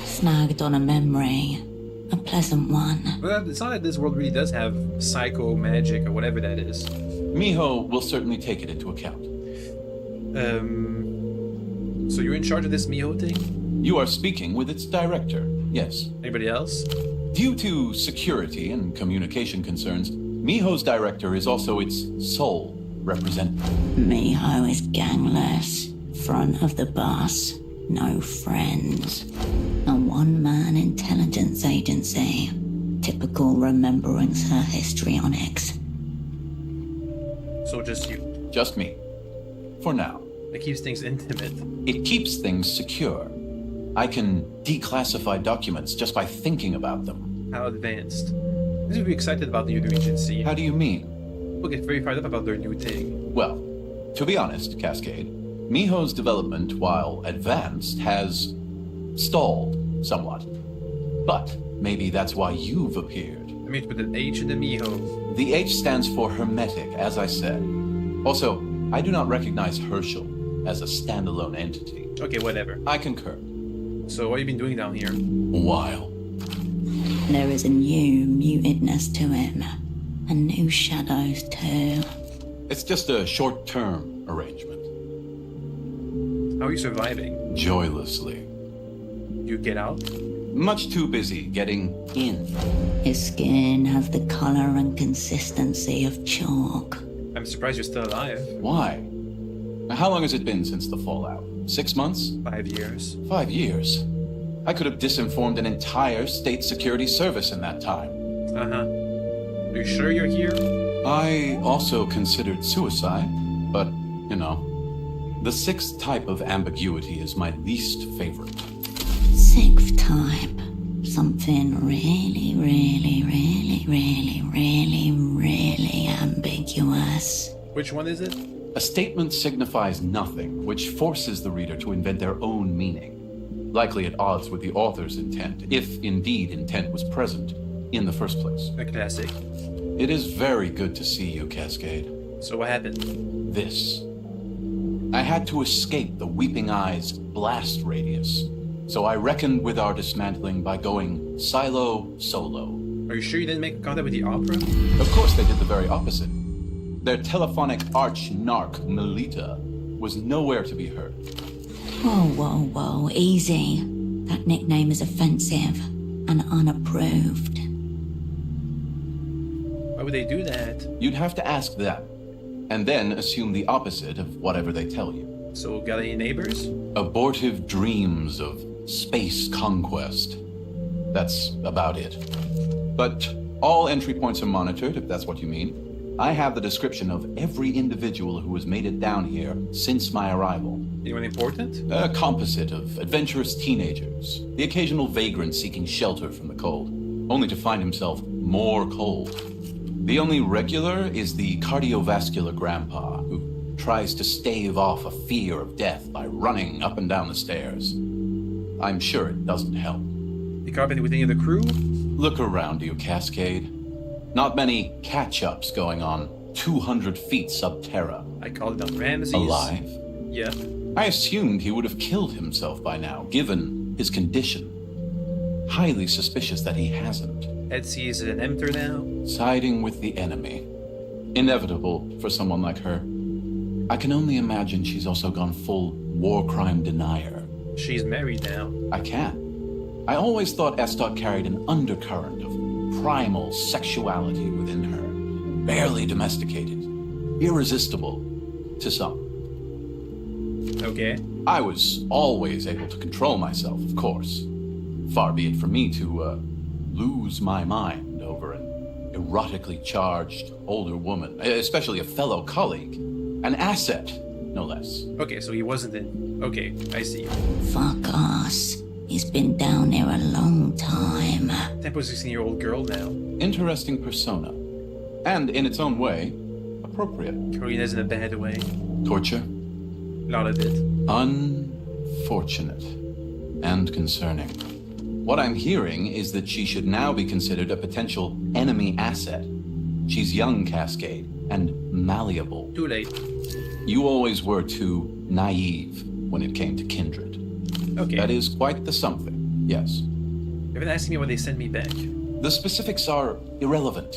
Snagged on a memory. A pleasant one. Well, it's not that this world really does have psycho magic or whatever that is. Miho will certainly take it into account. So you're in charge of this Miho thing? You are speaking with its director, yes. Anybody else? Due to security and communication concerns, Miho's director is also its sole representative. Miho is gangless. Front of the bus. No friends. A one-man intelligence agency. Typical Remembrancer histrionics. So just you. Just me. For now. It keeps things intimate. It keeps things secure. I can declassify documents just by thinking about them. How advanced. This would be excited about the new agency. How do you mean? People get very fired up about their new thing. Well, to be honest, Cascade, Miho's development, while advanced, has stalled somewhat. But maybe that's why you've appeared. I mean, with an H in the Miho. The H stands for hermetic, as I said. Also, I do not recognize Herschel as a standalone entity. Okay, whatever. I concur. So what have you been doing down here? A while. There is a new mutedness to him. And new shadows too. It's just a short-term arrangement. How are you surviving? Joylessly. You get out? Much too busy getting in. His skin has the color and consistency of chalk. I'm surprised you're still alive. Why? How long has it been since the fallout? 6 months? 5 years. 5 years? I could have disinformed an entire state security service in that time. Uh-huh. Are you sure you're here? I also considered suicide, but, you know, the sixth type of ambiguity is my least favorite. Sixth type. Something really, really, really, really, really, really ambiguous. Which one is it? A statement signifies nothing, which forces the reader to invent their own meaning. likely at odds with the author's intent, if indeed intent was present in the first place. A classic. It is very good to see you, Cascade. So what happened? This. I had to escape the Weeping Eye's blast radius, so I reckoned with our dismantling by going solo. Are you sure you didn't make contact with the opera? Of course they did the very opposite. Their telephonic arch-narc, Melita, was nowhere to be heard. Whoa, easy. That nickname is offensive and unapproved. Why would they do that? You'd have to ask them, and then assume the opposite of whatever they tell you. So, got any neighbors? Abortive dreams of space conquest. That's about it. But all entry points are monitored, if that's what you mean. I have the description of every individual who has made it down here since my arrival. Anyone important? A composite of adventurous teenagers, the occasional vagrant seeking shelter from the cold, only to find himself more cold. The only regular is the cardiovascular grandpa, who tries to stave off a fear of death by running up and down the stairs. I'm sure it doesn't help. You caught any with any of the crew? Look around you, Cascade. Not many catch-ups going on 200 feet sub terra. I called it on Ramses. Alive? Yeah. I assumed he would have killed himself by now, given his condition. Highly suspicious that he hasn't. Etsy is an emitter now. Siding with the enemy. Inevitable for someone like her. I can only imagine she's also gone full war crime denier. She's married now. I can. I always thought Estot carried an undercurrent of primal sexuality within her. Barely domesticated. Irresistible to some. Okay. I was always able to control myself, of course. Far be it from me to lose my mind over an erotically charged older woman, especially a fellow colleague. An asset, no less. Okay, so he wasn't in... Okay, I see. Fuck us. He's been down there a long time. Tempo 16-year-old girl now. Interesting persona. And in its own way, appropriate. Karina's in a bad way. Torture? A lot of it. Unfortunate. And concerning. What I'm hearing is that she should now be considered a potential enemy asset. She's young, Cascade, and malleable. Too late. You always were too naive when it came to kindred. Okay. That is quite the something, yes. You've been asking me when they send me back. The specifics are irrelevant.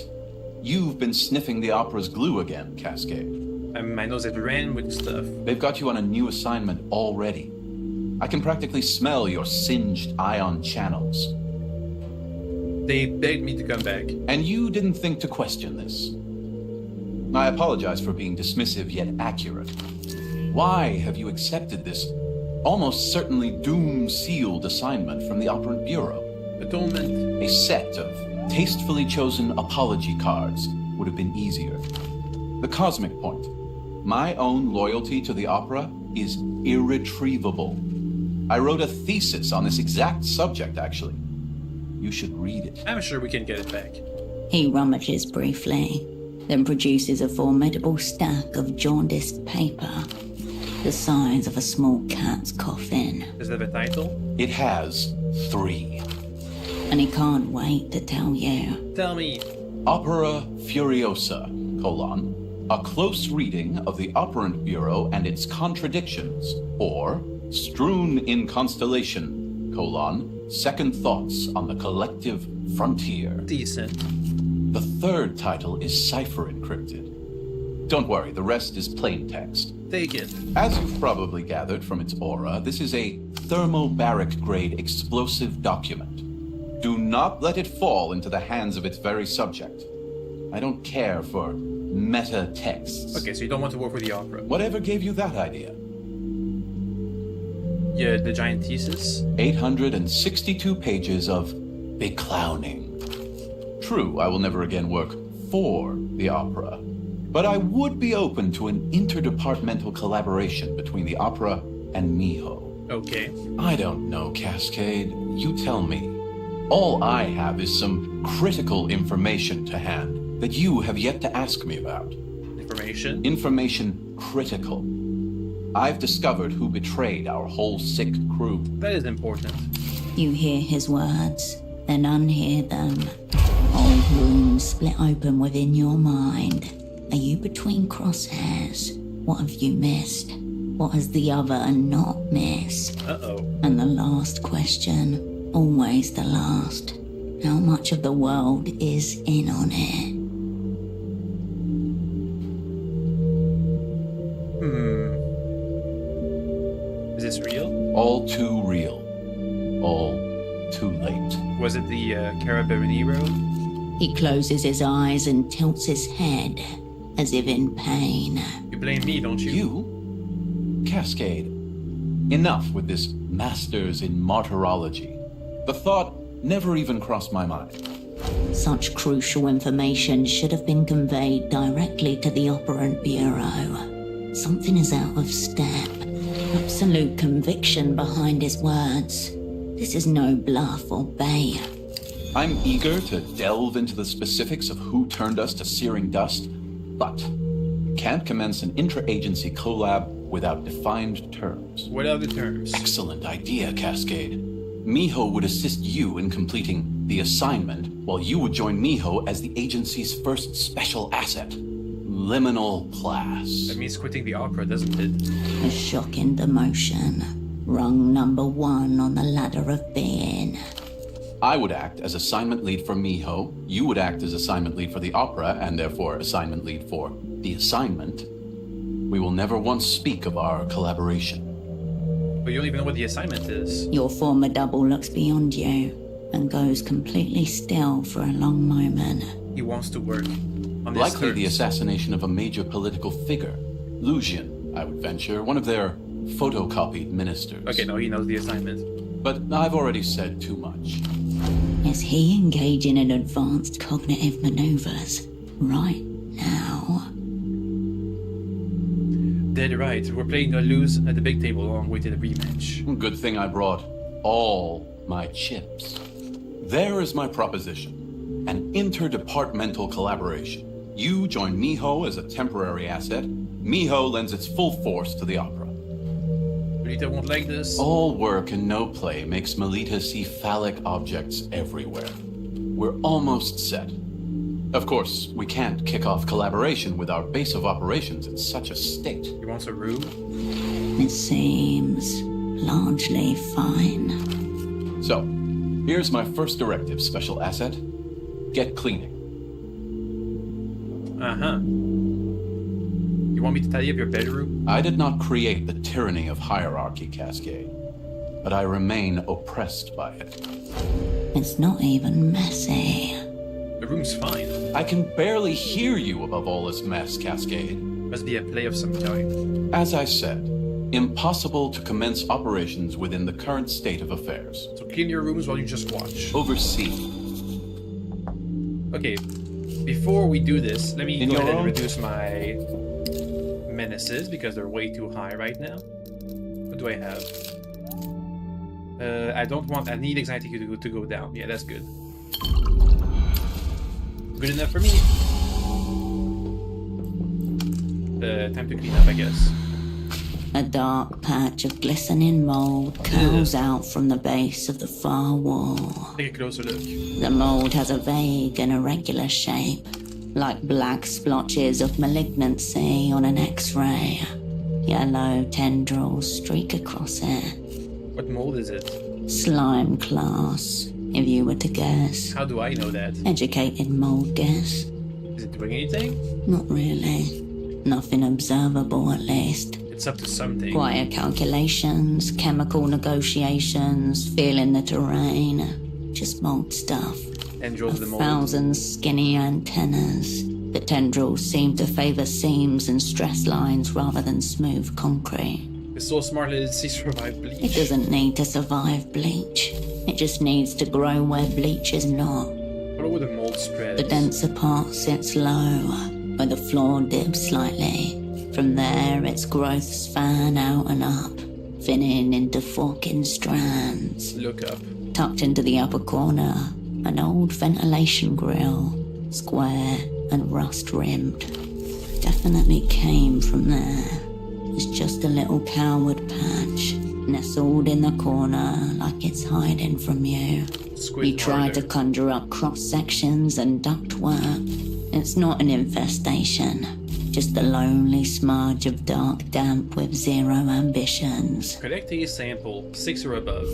You've been sniffing the opera's glue again, Cascade. My nose had ran with stuff. They've got you on a new assignment already. I can practically smell your singed ion channels. They begged me to come back. And you didn't think to question this. I apologize for being dismissive yet accurate. Why have you accepted this almost certainly doom-sealed assignment from the Operant Bureau? Atonement. A set of tastefully chosen apology cards would have been easier. The cosmic point. My own loyalty to the opera is irretrievable. I wrote a thesis on this exact subject, actually. You should read it. I'm sure we can get it back. He rummages briefly, then produces a formidable stack of jaundiced paper, the size of a small cat's coffin. Does it have a title? It has 3. And he can't wait to tell you. Tell me. Opera Furiosa, a close reading of the Operant Bureau and its contradictions, or Strewn in Constellation, Second Thoughts on the Collective Frontier. Decent. The third title is cipher encrypted. Don't worry, the rest is plain text. Take it. As you've probably gathered from its aura, this is a thermobaric grade explosive document. Do not let it fall into the hands of its very subject. I don't care for meta texts. Okay, so you don't want to work for the opera. Whatever gave you that idea? Yeah, the giant thesis? 862 pages of beclowning. True, I will never again work for the opera, but I would be open to an interdepartmental collaboration between the opera and Miho. Okay. I don't know, Cascade. You tell me. All I have is some critical information to hand that you have yet to ask me about. Information? Information critical. I've discovered who betrayed our whole sick crew. That is important. You hear his words, then unhear them. Old wounds split open within your mind. Are you between crosshairs? What have you missed? What has the other not missed? Uh-oh. And the last question, always the last. How much of the world is in on it? Is this real? All too real. All too late. Was it the Carabinero? He closes his eyes and tilts his head, as if in pain. You blame me, don't you? You? Cascade. Enough with this masters in martyrology. The thought never even crossed my mind. Such crucial information should have been conveyed directly to the Operant Bureau. Something is out of step. Absolute conviction behind his words. This is no bluff or bait. I'm eager to delve into the specifics of who turned us to searing dust, but can't commence an intra-agency collab without defined terms. What are the terms? Excellent idea, Cascade. Miho would assist you in completing the assignment, while you would join Miho as the agency's first special asset. Liminal class. That means quitting the opera, doesn't it? A shocking demotion. Rung number 1 on the ladder of being. I would act as assignment lead for Miho, you would act as assignment lead for the opera, and therefore assignment lead for the assignment. We will never once speak of our collaboration. But you don't even know what the assignment is. Your former double looks beyond you and goes completely still for a long moment. He wants to work on this Likely the terms. assassination of a major political figure. Lucian, I would venture, one of their photocopied ministers. Okay, no, he knows the assignment. But I've already said too much. Is he engaging in advanced cognitive maneuvers right now? Dead right. We're playing to lose at the big table a long way to the rematch. Good thing I brought all my chips. There is my proposition. An interdepartmental collaboration. You join Miho as a temporary asset. Miho lends its full force to the opera. Melita won't like this. All work and no play makes Melita see phallic objects everywhere. We're almost set. Of course, we can't kick off collaboration with our base of operations in such a state. He wants a room. It seems largely fine. So, here's my first directive, special asset. Get cleaning. Uh-huh. You want me to tidy up your bedroom? I did not create the tyranny of hierarchy, Cascade, but I remain oppressed by it. It's not even messy. The room's fine. I can barely hear you above all this mess, Cascade. Must be a play of some kind. As I said, impossible to commence operations within the current state of affairs. So clean your rooms while you just watch. Oversee. Okay, before we do this, let me In go your ahead and own- reduce my menaces because they're way too high right now. What do I have? I need anxiety to go down. Yeah, that's good. Good enough for me. Time to clean up, I guess. A dark patch of glistening mold curls out from the base of the far wall. Take a closer look. The mold has a vague and irregular shape, like black splotches of malignancy on an X-ray. Yellow tendrils streak across it. What mold is it? Slime class, if you were to guess. How do I know that? Educated mold guess. Is it doing anything? Not really. Nothing observable, at least. It's up to something. Quiet calculations, chemical negotiations, feeling the terrain. Just mold stuff. Tendrils of the mold. 1,000 skinny antennas. The tendrils seem to favor seams and stress lines rather than smooth concrete. It's so smart that it survive bleach. It doesn't need to survive bleach. It just needs to grow where bleach is not. All over the mold spreads. The denser part sits low, where the floor dips slightly. From there, its growths fan out and up, thinning into forking strands. Look up. Tucked into the upper corner, an old ventilation grill, square and rust-rimmed. Definitely came from there. It's just a little coward patch, nestled in the corner like it's hiding from you. Squid You try to conjure up cross-sections and ductwork. It's not an infestation, just a lonely smudge of dark damp with zero ambitions. Collect a sample, 6 or above.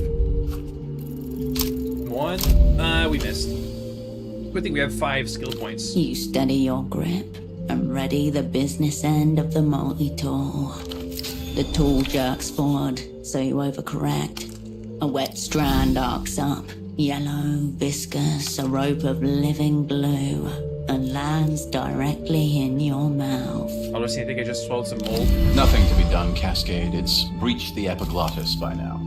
1, we missed. Good thing we have 5 skill points. You steady your grip and ready the business end of the multi-tool. The tool jerks forward, so you overcorrect. A wet strand arcs up, yellow, viscous, a rope of living glue, and lands directly in your mouth. Honestly, I think I just swallowed some mold. Nothing to be done, Cascade. It's breached the epiglottis by now.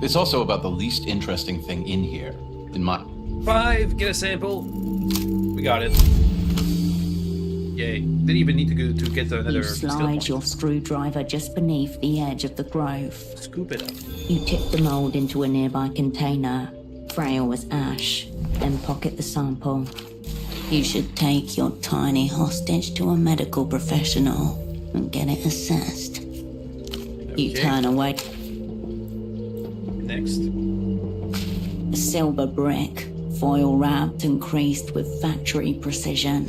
It's also about the least interesting thing in here, in my... 5, get a sample. We got it. Yay. Didn't even need to go to get another You skill slide point. your screwdriver just beneath the edge of the growth. Scoop it up. You tip the mold into a nearby container, frail as ash, then pocket the sample. You should take your tiny hostage to a medical professional and get it assessed. You Okay. turn away. Next. A silver brick, foil wrapped and creased with factory precision.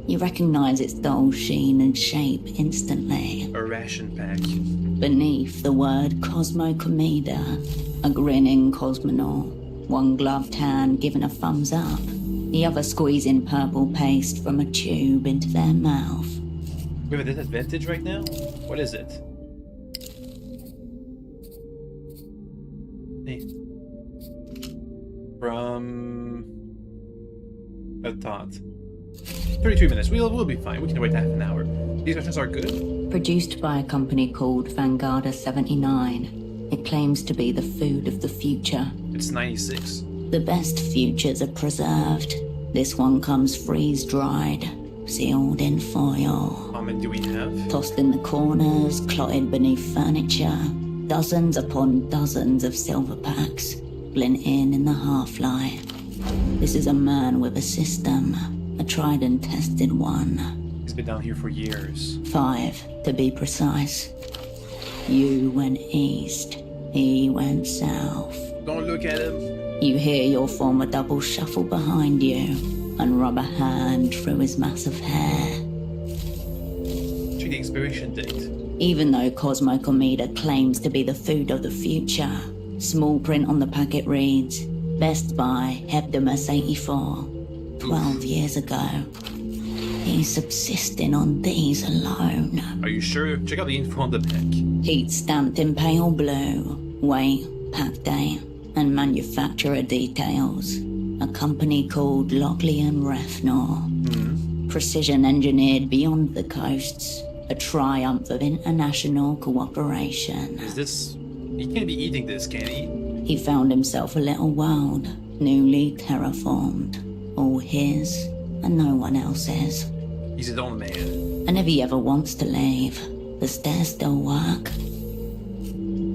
You recognize its dull sheen and shape instantly. A ration pack. Beneath the word Cosmo Comeda, a grinning cosmonaut, one gloved hand giving a thumbs up, the other squeezing purple paste from a tube into their mouth. We have a disadvantage right now? What is it? Hey. From... a thought. 33 minutes. We'll be fine. We can wait half an hour. These missions are good. Produced by a company called Vanguarda 79, it claims to be the food of the future. It's 96. The best futures are preserved. This one comes freeze-dried, sealed in foil. How many do we have? Tossed in the corners, clotted beneath furniture, dozens upon dozens of silver packs, glint in the half-light. This is a man with a system, a tried and tested one. He's been down here for years. 5, to be precise. You went east, he went south. Don't look at him. You hear your former double shuffle behind you and rub a hand through his massive hair. Check the expiration date. Even though Cosmo Comeda claims to be the food of the future, small print on the packet reads, Best by Hebdomus 84, 12 years ago. He's subsisting on these alone. Are you sure? Check out the info on the pack. Heat stamped in pale blue, weight, pack date, and manufacturer details. A company called Lockley and Refnor. Precision engineered beyond the coasts. A triumph of international cooperation. Is this... He can't be eating this, can he? He found himself a little world, newly terraformed. All his, and no one else's. He's his own man. And if he ever wants to leave, the stairs still work.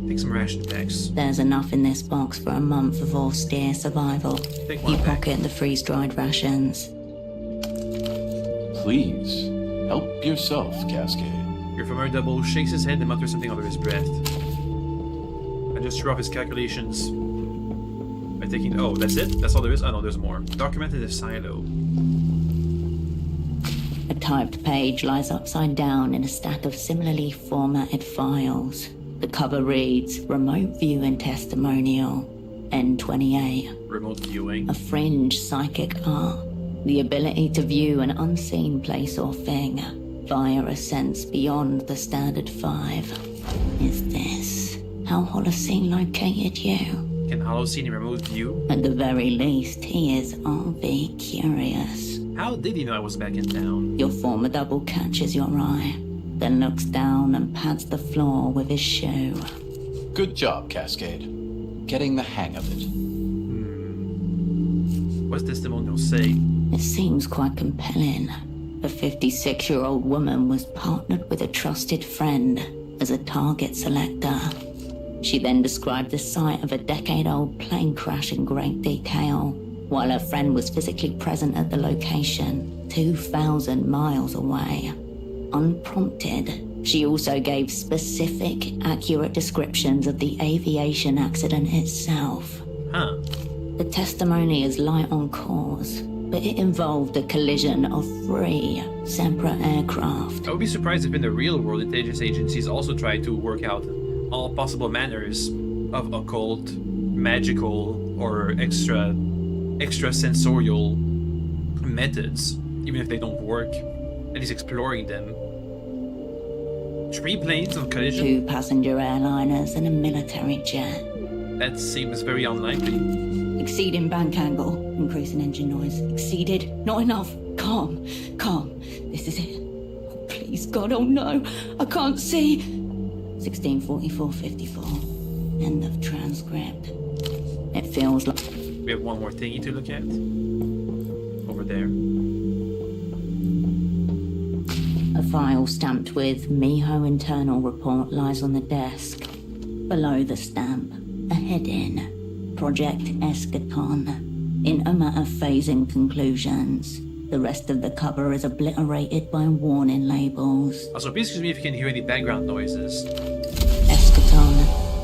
Take some ration packs. There's enough in this box for a month of austere survival. Take You one pack. pocket the freeze-dried rations. Please, help yourself, Cascade. Your former double shakes his head and mutters something under his breath. I just threw off his calculations by taking... Oh, that's it? That's all there is? Oh no, there's more. Documented a silo. A typed page lies upside down in a stack of similarly formatted files. The cover reads, Remote Viewing Testimonial, N28. Remote viewing. A fringe psychic art. The ability to view an unseen place or thing via a sense beyond the standard 5. Is this how Holocene located you? Can Holocene remote view? At the very least, he is RV curious. How did he know I was back in town? Your former double catches your eye, then looks down and pats the floor with his shoe. Good job, Cascade. Getting the hang of it. What's testimonial say? It seems quite compelling. The 56-year-old woman was partnered with a trusted friend as a target selector. She then described the site of a decade-old plane crash in great detail, while her friend was physically present at the location, 2,000 miles away. Unprompted, She also gave specific, accurate descriptions of the aviation accident itself. Huh. The testimony is light on cause, but it involved the collision of 3 separate aircraft. I would be surprised if in the real world intelligence agencies also try to work out all possible manners of occult, magical, or extra-sensorial methods, even if they don't work. At least exploring them. 3 planes of collision? 2 passenger airliners and a military jet. That seems very unlikely. Exceeding bank angle, increasing engine noise. Exceeded, not enough. Calm, calm. This is it. Oh, please, God, oh no, I can't see. 16:44:54. End of transcript. It feels like... We have one more thingy to look at. Over there. A file stamped with Miho internal report lies on the desk. Below the stamp, a heading. Project Eschaton. Intermatter phasing conclusions. The rest of the cover is obliterated by warning labels. Also, please excuse me if you can hear any background noises. Eschaton.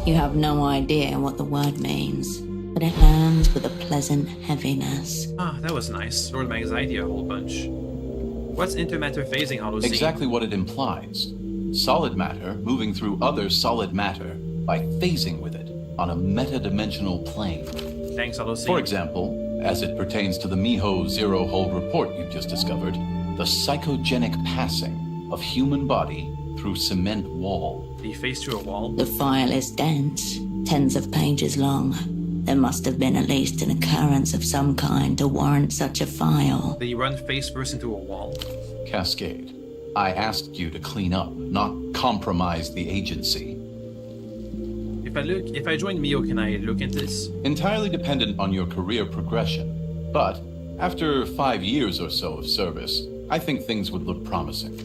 You have no idea what the word means, but it lands with a pleasant heaviness. Ah, that was nice. Lowered my anxiety a whole bunch. What's intermatter phasing, Holocene? Exactly what it implies. Solid matter moving through other solid matter by phasing with it on a metadimensional plane. Thanks, Holocene. For example, as it pertains to the Miho zero-hold report you've just discovered, the psychogenic passing of human body through cement wall. Did he phase through a wall? The file is dense, tens of pages long. There must have been at least an occurrence of some kind to warrant such a file. Did he run face first into a wall? Cascade, I asked you to clean up, not compromise the agency. If I join Mio, can I look into this? Entirely dependent on your career progression. But after 5 years or so of service, I think things would look promising.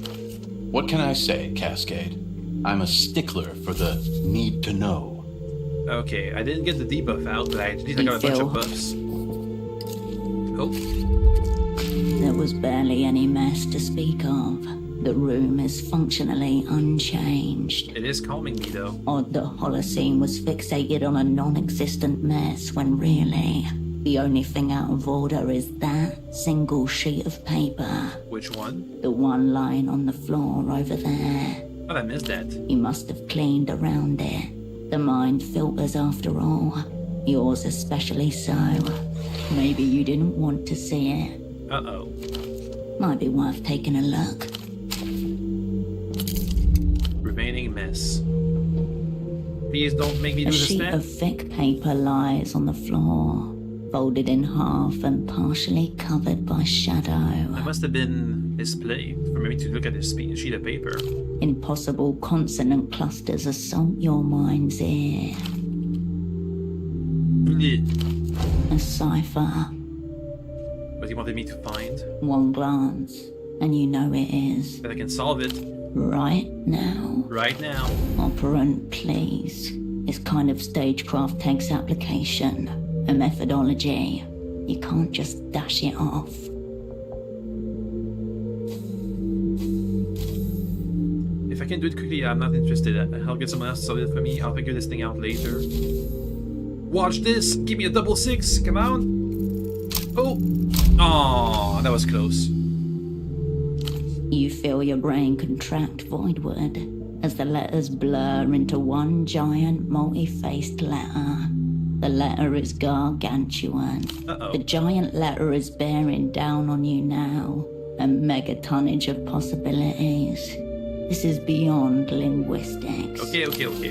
What can I say, Cascade? I'm a stickler for the need to know. Okay, I didn't get the debuff out, but at least I got a bunch of buffs. Oh. There was barely any mess to speak of. The room is functionally unchanged. It is calming me, though. Odd that Holocene was fixated on a non-existent mess when really, the only thing out of order is that single sheet of paper. Which one? The one lying on the floor over there. Oh, I missed that. You must have cleaned around it. The mind filters after all. Yours especially so. Maybe you didn't want to see it. Uh-oh. Might be worth taking a look. Remaining mess. Please don't make me do A the sheet step. of thick paper lies on the floor, folded in half and partially covered by shadow. That must have been his play for me to look at this sheet of paper. Impossible consonant clusters assault your mind's ear. A cipher. What he wanted me to find. One glance, and you know it is. That I can solve it Right now. right now. Operant, please. This kind of stagecraft takes application, a methodology. You can't just dash it off. If I can do it quickly, I'm not interested. I'll get someone else to solve it for me. I'll figure this thing out later. Watch this! Give me a double 6! Come on! Oh! Aw, that was close. You feel your brain contract voidward as the letters blur into one giant multi-faced letter. The letter is gargantuan. Uh-oh. The giant letter is bearing down on you now, a megatonnage of possibilities. This is beyond linguistics. Okay.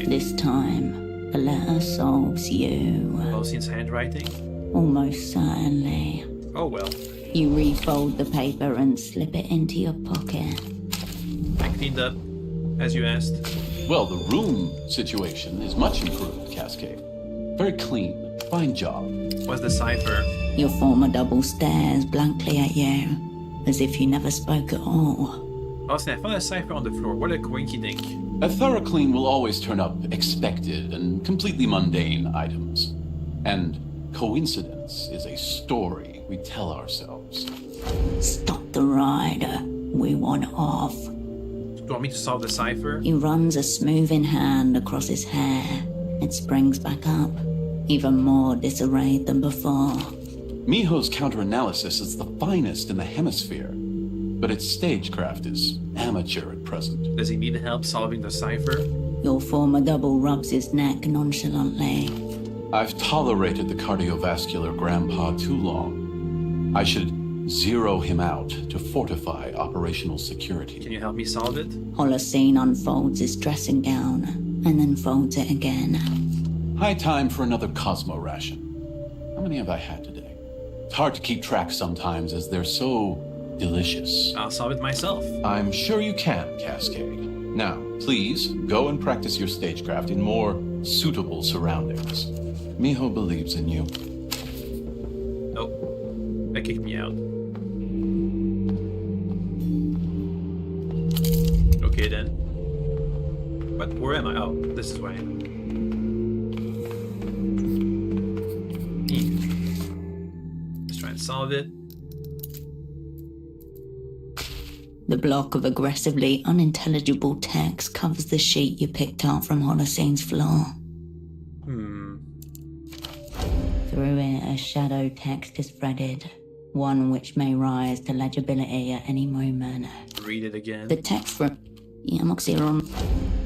This time, the letter solves you. Holocene's handwriting? Almost certainly. Oh well. You refold the paper and slip it into your pocket. I cleaned up, as you asked. Well, the room situation is much improved, Cascade. Very clean. Fine job. What's the cipher? Your former double stares blankly at you, as if you never spoke at all. Holocene, I found a cipher on the floor. What a coinky dink. A thorough clean will always turn up expected and completely mundane items. And coincidence is a story we tell ourselves. Stop the ride. We want off. you want me to solve the cipher? He runs a smoothing hand across his hair. It springs back up, even more disarrayed than before. Miho's counter-analysis is the finest in the hemisphere, but its stagecraft is amateur at present. Does he need help solving the cipher? Your former double rubs his neck nonchalantly. I've tolerated the cardiovascular grandpa too long. I should zero him out to fortify operational security. Can you help me solve it? Holocene unfolds his dressing gown and then folds it again. High time for another Cosmo ration. How many have I had today? It's hard to keep track sometimes as they're so delicious. I'll solve it myself. I'm sure you can, Cascade. Now, please go and practice your stagecraft in more suitable surroundings. Miho believes in you. Oh, that kicked me out. Okay then. But where am I? Oh, this is where I am. Let's try and solve it. The block of aggressively unintelligible text covers the sheet you picked up from Holocene's floor. Through it, a shadow text is threaded, one which may rise to legibility at any moment. Read it again. The text from Yamoxiron.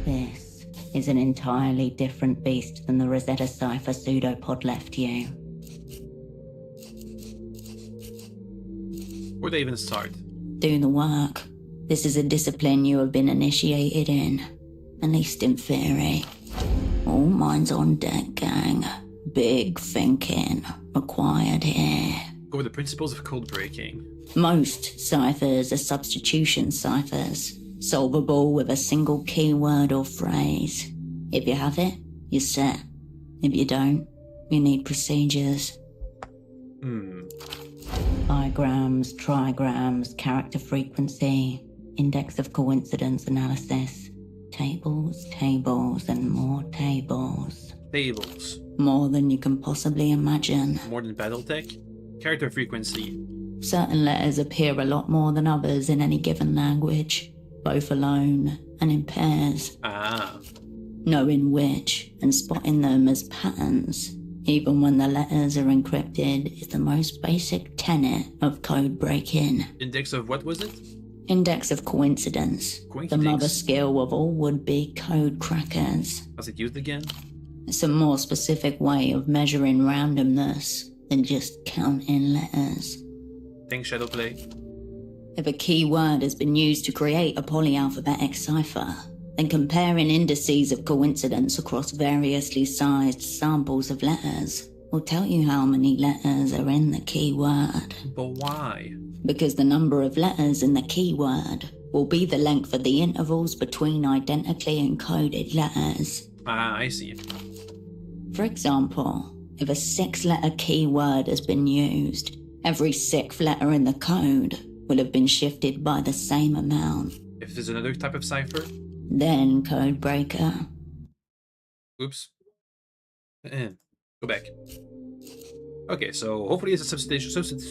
This is an entirely different beast than the Rosetta Cipher pseudopod left you. Where'd they even start? Do the work. This is a discipline you have been initiated in, at least in theory. All minds on deck, gang. Big thinking required here. Go over the principles of code breaking. Most ciphers are substitution ciphers, solvable with a single keyword or phrase. If you have it, you're set. If you don't, you need procedures. Bigrams, trigrams, character frequency, index of coincidence analysis, tables, and more tables. Tables. More than you can possibly imagine. More than Battletech? Character frequency. Certain letters appear a lot more than others in any given language, both alone and in pairs. Ah. Knowing which and spotting them as patterns, even when the letters are encrypted, is the most basic tenet of code breaking. Index of what was it? Index of coincidence. The mother skill of all would-be code crackers. Was it used again? It's a more specific way of measuring randomness than just counting letters. Think Shadowplay. If a keyword has been used to create a polyalphabetic cipher, then comparing indices of coincidence across variously sized samples of letters will tell you how many letters are in the keyword. But why? Because the number of letters in the keyword will be the length of the intervals between identically encoded letters. Ah, I see. For example, if a 6-letter keyword has been used, every 6th letter in the code will have been shifted by the same amount. If there's another type of cipher? Then code breaker. Oops. Go back. Okay, so hopefully it's a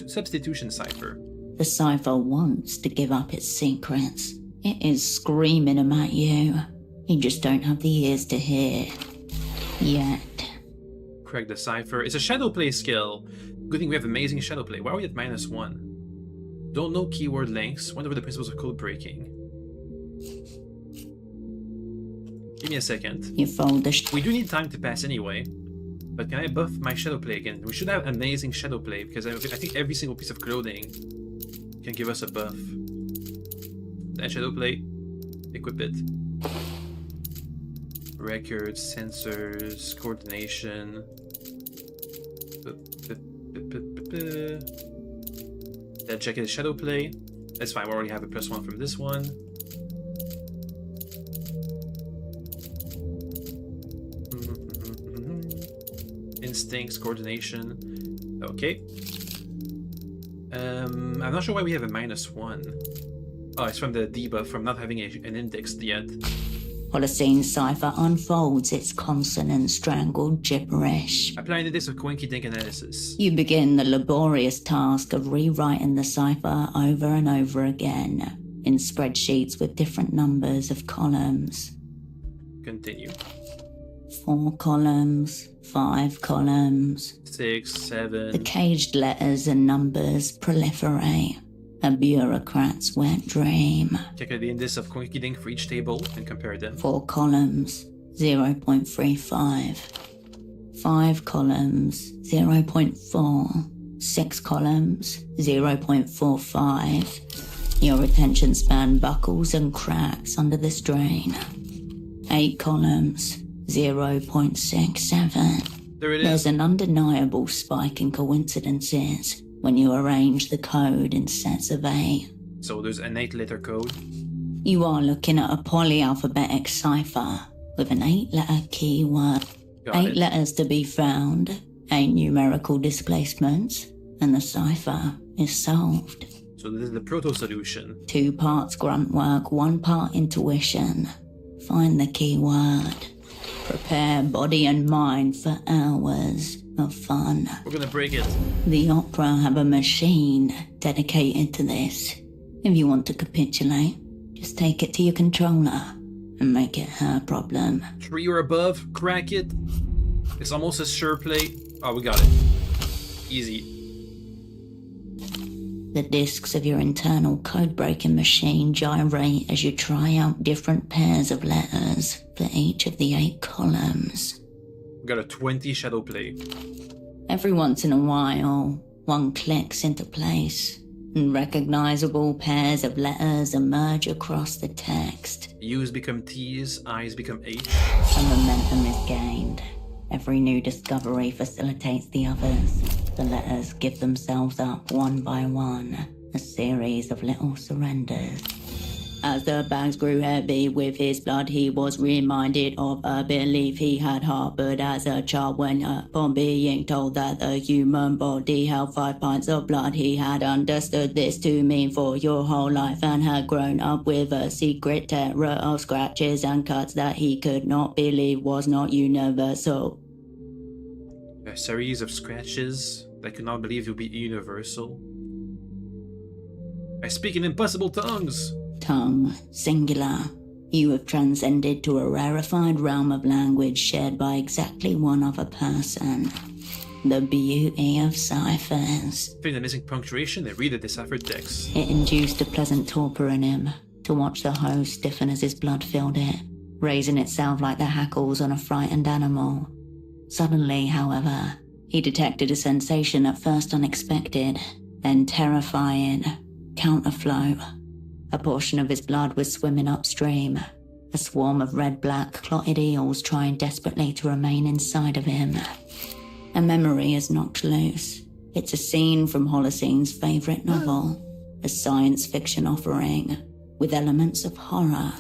substitution cipher. The cipher wants to give up its secrets. It is screaming them at you. You just don't have the ears to hear. Yet. Crack the cipher. It's a shadowplay skill. Good thing we have amazing shadowplay. Why are we at -1? Don't know keyword lengths. Wonder what the principles of code breaking. Give me a second. You fold the we do need time to pass anyway. But can I buff my shadowplay again? We should have amazing shadowplay because I think every single piece of clothing can give us a buff. That shadowplay. Equip it. Records, sensors, coordination. Then check his shadowplay. That's fine, we already have a +1 from this one. Instincts, coordination. Okay. I'm not sure why we have a -1. Oh, it's from the debuff from not having an index yet. Holocene cipher unfolds its consonant-strangled gibberish. Apply an index of coinkydink analysis. You begin the laborious task of rewriting the cipher over and over again, in spreadsheets with different numbers of columns. Continue. 4 columns, 5 columns. 6, 7. The caged letters and numbers proliferate. A bureaucrat's wet dream. Check out the index of coinciding for each table and compare them. 4 columns, 0.35. 5 columns, 0.4. 6 columns, 0.45. Your attention span buckles and cracks under the strain. 8 columns, 0.67. There it There's is. an undeniable spike in coincidences when you arrange the code in sets of 8. So there's an 8-letter code. You are looking at a polyalphabetic cipher with an 8-letter keyword. Got 8 it. letters to be found, 8 numerical displacements, and the cipher is solved. So this is the proto-solution. 2 parts grunt work, 1 part intuition. Find the keyword. Prepare body and mind for hours of fun. We're gonna break it. The opera have a machine dedicated to this. If you want to capitulate, just take it to your controller and make it her problem. 3 or above, crack it. It's almost a sure play. Oh, we got it. Easy. The discs of your internal code-breaking machine gyrate as you try out different pairs of letters for each of the 8 columns. We got a 20 shadow play. Every once in a while, one clicks into place, and recognizable pairs of letters emerge across the text. U's become T's, I's become H. And momentum is gained. Every new discovery facilitates the others. The letters give themselves up one by one, a series of little surrenders. As the bags grew heavy with his blood, he was reminded of a belief he had harbored as a child when upon being told that the human body held 5 pints of blood. He had understood this to mean for your whole life and had grown up with a secret terror of scratches and cuts that he could not believe was not universal. A series of scratches that I could not believe would be universal. I speak in impossible tongues. Tongue, singular. You have transcended to a rarefied realm of language shared by exactly one other person. The beauty of ciphers. Feeling the missing punctuation and read the deciphered text. It induced a pleasant torpor in him to watch the hose stiffen as his blood filled it, raising itself like the hackles on a frightened animal. Suddenly, however, he detected a sensation at first unexpected, then terrifying. Counterflow. A portion of his blood was swimming upstream, a swarm of red-black clotted eels trying desperately to remain inside of him. A memory is knocked loose. It's a scene from Holocene's favourite novel, a science fiction offering, with elements of horror.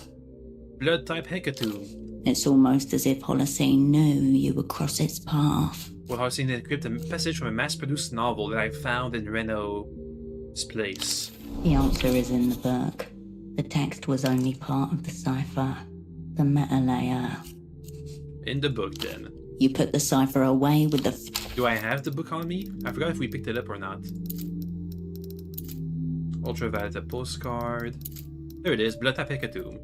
Blood type Hecatomb. It's almost as if Holocene knew you would cross its path. Well, Holocene encrypted a passage from a mass-produced novel that I found in Renault's place. The answer is in the book. The text was only part of the cipher, the meta layer. In the book, then. You put the cipher away with the Do I have the book on me? I forgot if we picked it up or not. Ultraviolet postcard. There it is, Blood type Hecatomb.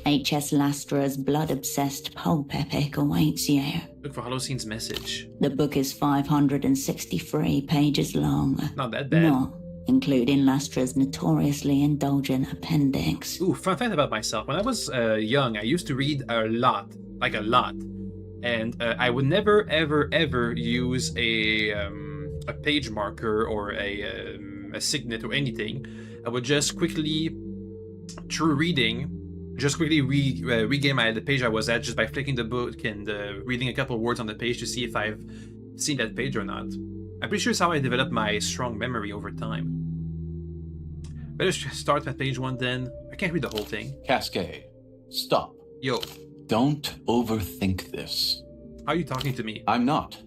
H.S. Lastra's blood-obsessed pulp epic awaits you. Look for Holocene's message. The book is 563 pages long. Not that bad. Not including Lastra's notoriously indulgent appendix. Ooh, fun fact about myself. When I was young, I used to read a lot. Like a lot. And I would never, ever, ever use a page marker or a signet or anything. I would just quickly, through reading, regain the page I was at just by flicking the book and reading a couple words on the page to see if I've seen that page or not. I'm pretty sure it's how I developed my strong memory over time. Better start at page 1 then. I can't read the whole thing. Cascade, stop. Yo, Don't overthink this. how are you talking to me? I'm not.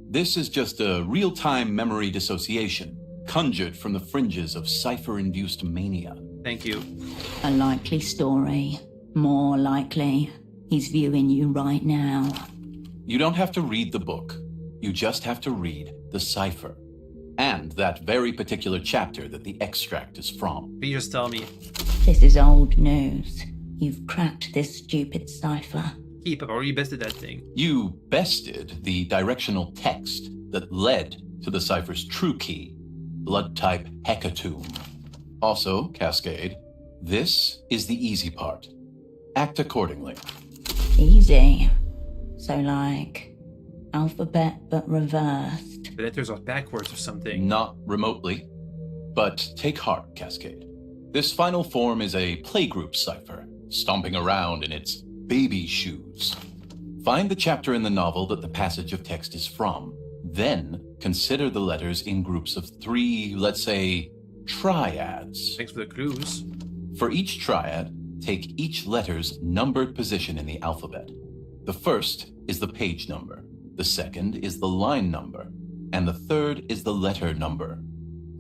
This is just a real-time memory dissociation, conjured from the fringes of cipher-induced mania. Thank you. A likely story. More likely. He's viewing you right now. You don't have to read the book. You just have to read the cipher. And that very particular chapter that the extract is from. Can you just tell me? This is old news. You've cracked this stupid cipher. Keep, I've already bested that thing. You bested the directional text that led to the cipher's true key, blood type hecatomb. Also, Cascade, this is the easy part. Act accordingly. Easy. So like, alphabet but reversed. The letters are backwards or something. Not remotely. But take heart, Cascade. This final form is a playgroup cipher, stomping around in its baby shoes. Find the chapter in the novel that the passage of text is from. Then consider the letters in groups of 3, let's say, triads. Thanks for the clues. For each triad, take each letter's numbered position in the alphabet. The first is the page number, the second is the line number, and the third is the letter number.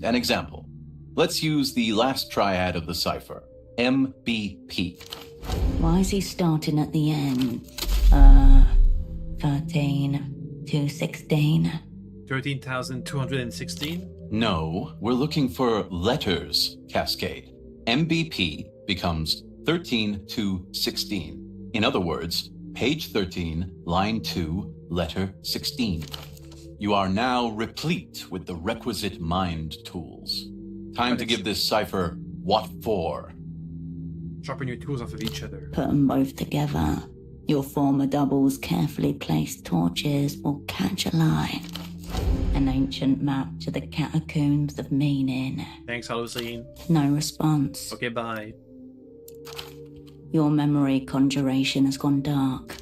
An example. Let's use the last triad of the cipher, MBP. Why is he starting at the end? 13 to 16. 13,216? No, we're looking for letters, Cascade. MBP becomes 13 to 16. In other words, page 13, line 2, letter 16. You are now replete with the requisite mind tools. Time to give this cipher what for. Sharpen your tools off of each other. Put them both together. Your former double's carefully placed torches will catch a light. An ancient map to the catacombs of meaning. Thanks, Hallucine. No response. Okay, bye. Your memory conjuration has gone dark.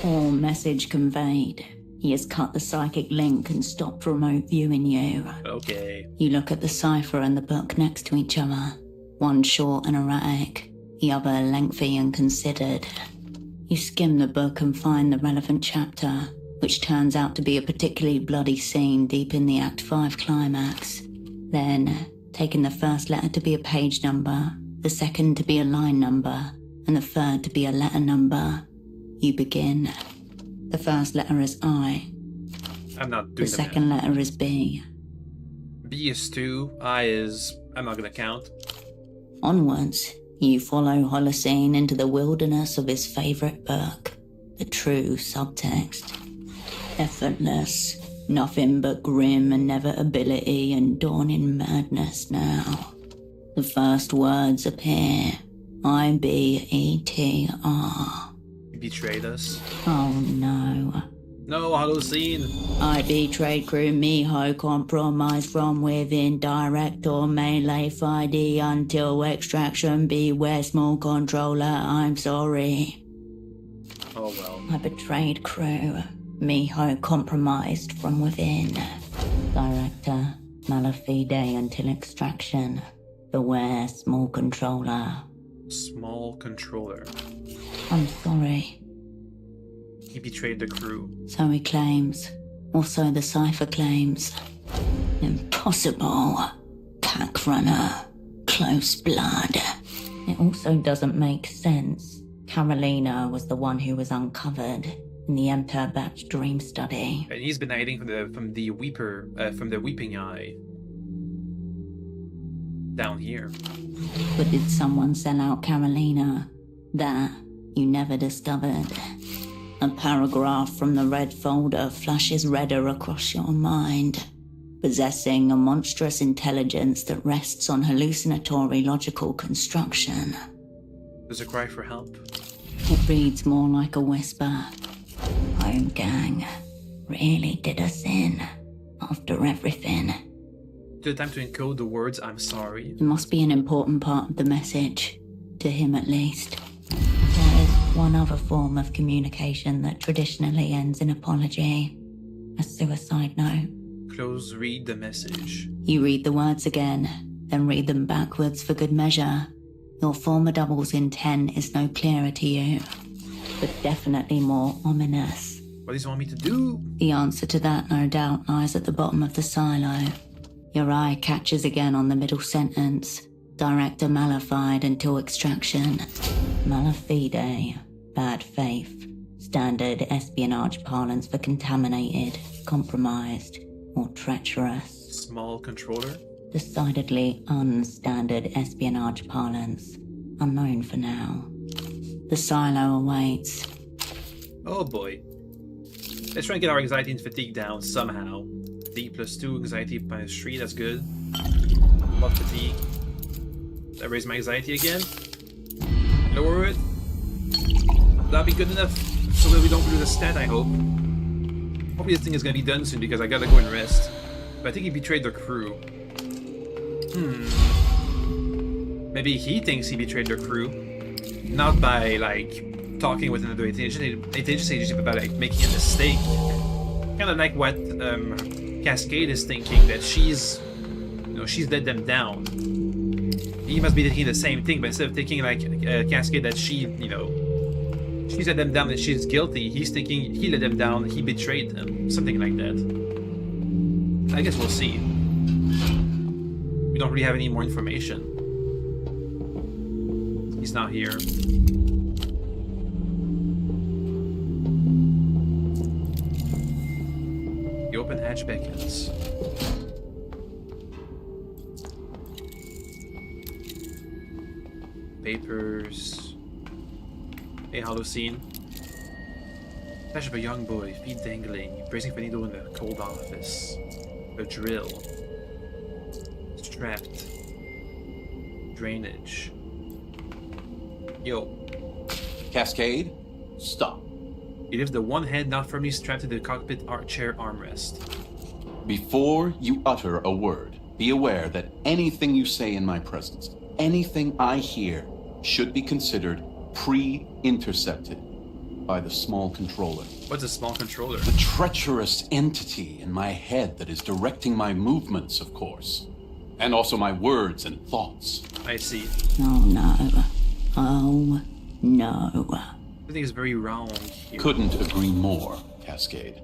All message conveyed. He has cut the psychic link and stopped remote viewing you. Okay. You look at the cipher and the book next to each other. One short and erratic, the other lengthy and considered. You skim the book and find the relevant chapter, which turns out to be a particularly bloody scene deep in the Act 5 climax. Then, taking the first letter to be a page number, the second to be a line number, and the third to be a letter number, you begin. The first letter is I. I'm not doing The second letter is B. B is 2, I is... I'm not gonna count. Onwards, you follow Holocene into the wilderness of his favourite book, the true subtext. Effortless, nothing but grim inevitability and dawning madness now. The first words appear, IBETR. You betrayed us. Oh no. No, Hallucine. I betrayed crew Miho, compromise from within, direct or melee FID until extraction, beware small controller, I'm sorry. Oh well. I betrayed crew, Miho compromised from within. Director, malafide until extraction, beware small controller. Small controller. I'm sorry. He betrayed the crew. So he claims. Also the cipher claims. Impossible. Pack runner. Close blood. It also doesn't make sense. Carolina was the one who was uncovered in the Emter Batch dream study. And he's been hiding from the weeping eye. Down here. But did someone sell out Carolina? That you never discovered. A paragraph from the red folder flashes redder across your mind. Possessing a monstrous intelligence that rests on hallucinatory logical construction. There's a cry for help. It reads more like a whisper. Home gang really did us in after everything. Took the time to encode the words I'm sorry. It must be an important part of the message, to him at least. There is one other form of communication that traditionally ends in apology. A suicide note. Close read the message. You read the words again, then read them backwards for good measure. Your former double's intent is no clearer to you, but definitely more ominous. What does he want me to do? The answer to that, no doubt, lies at the bottom of the silo. Your eye catches again on the middle sentence. Director malified until extraction. Malafide, bad faith. Standard espionage parlance for contaminated, compromised, or treacherous. Small controller? Decidedly unstandard espionage parlance. Unknown for now. The silo awaits. Oh boy. Let's try and get our anxiety and fatigue down somehow. Fatigue +2, anxiety -3, that's good. About fatigue. Did I raise my anxiety again? Lower it? That'll be good enough so that we don't lose a stat, I hope. Hopefully this thing is gonna be done soon because I gotta go and rest. But I think he betrayed the crew. Maybe he thinks he betrayed the crew. Not by, like, talking with another intelligence agency, but by, like, making a mistake. Kind of like what Cascade is thinking, that she's let them down. He must be thinking the same thing, but instead of thinking like Cascade that she's let them down and she's guilty, he's thinking he let them down, he betrayed them, something like that. I guess we'll see. We don't really have any more information. He's not here. The open hatch beckons. Papers. Hey, Holocene. Flash of a young boy, feet dangling, bracing for a needle in the cold office. A drill. Strapped. Drainage. Yo. Cascade, stop. He lifts the one head not firmly strapped to the cockpit chair armrest. Before you utter a word, be aware that anything you say in my presence, anything I hear, should be considered pre-intercepted by the small controller. What's a small controller? The treacherous entity in my head that is directing my movements, of course. And also my words and thoughts. I see. Oh no. Oh no. Everything is very wrong here. Couldn't agree more, Cascade.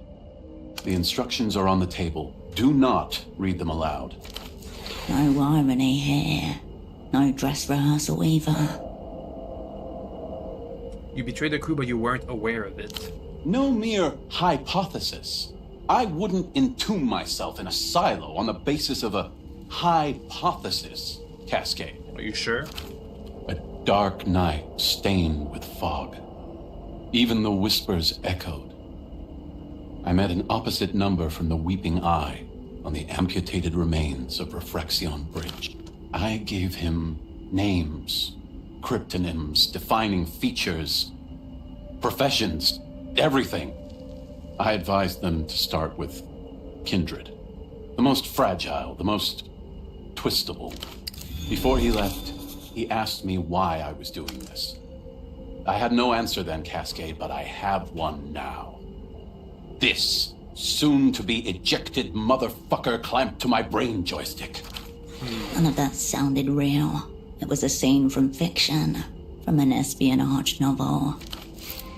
The instructions are on the table. Do not read them aloud. No irony here. No dress rehearsal either. You betrayed the crew, but you weren't aware of it. No mere hypothesis. I wouldn't entomb myself in a silo on the basis of a hypothesis, Cascade. Are you sure? A dark night stained with fog. Even the whispers echoed. I met an opposite number from the Weeping Eye on the amputated remains of Reflexion Bridge. I gave him names, cryptonyms, defining features, professions, everything. I advised them to start with Kindred. The most fragile, the most twistable. Before he left, he asked me why I was doing this. I had no answer then, Cascade, but I have one now. This soon-to-be ejected motherfucker clamped to my brain joystick. None of that sounded real. It was a scene from fiction, from an espionage novel.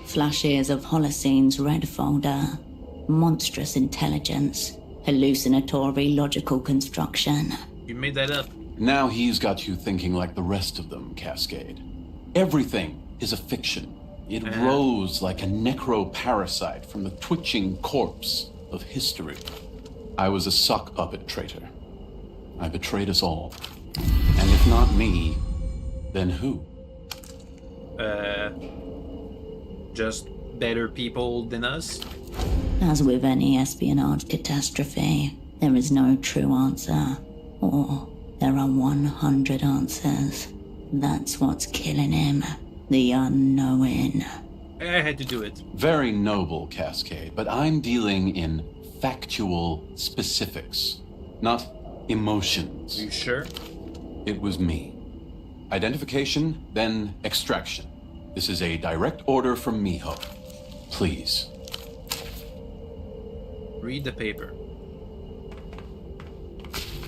Flashes of Holocene's red folder, monstrous intelligence, hallucinatory logical construction. You made that up. Now he's got you thinking like the rest of them, Cascade. Everything is a fiction. It rose like a necro-parasite from the twitching corpse of history. I was a sock puppet traitor. I betrayed us all. And if not me, then who? Just better people than us? As with any espionage catastrophe, there is no true answer. Or there are 100 answers. That's what's killing him. The unknowing. I had to do it. Very noble, Cascade, but I'm dealing in factual specifics, not emotions. Are you sure? It was me. Identification, then extraction. This is a direct order from Miho. Please. Read the paper.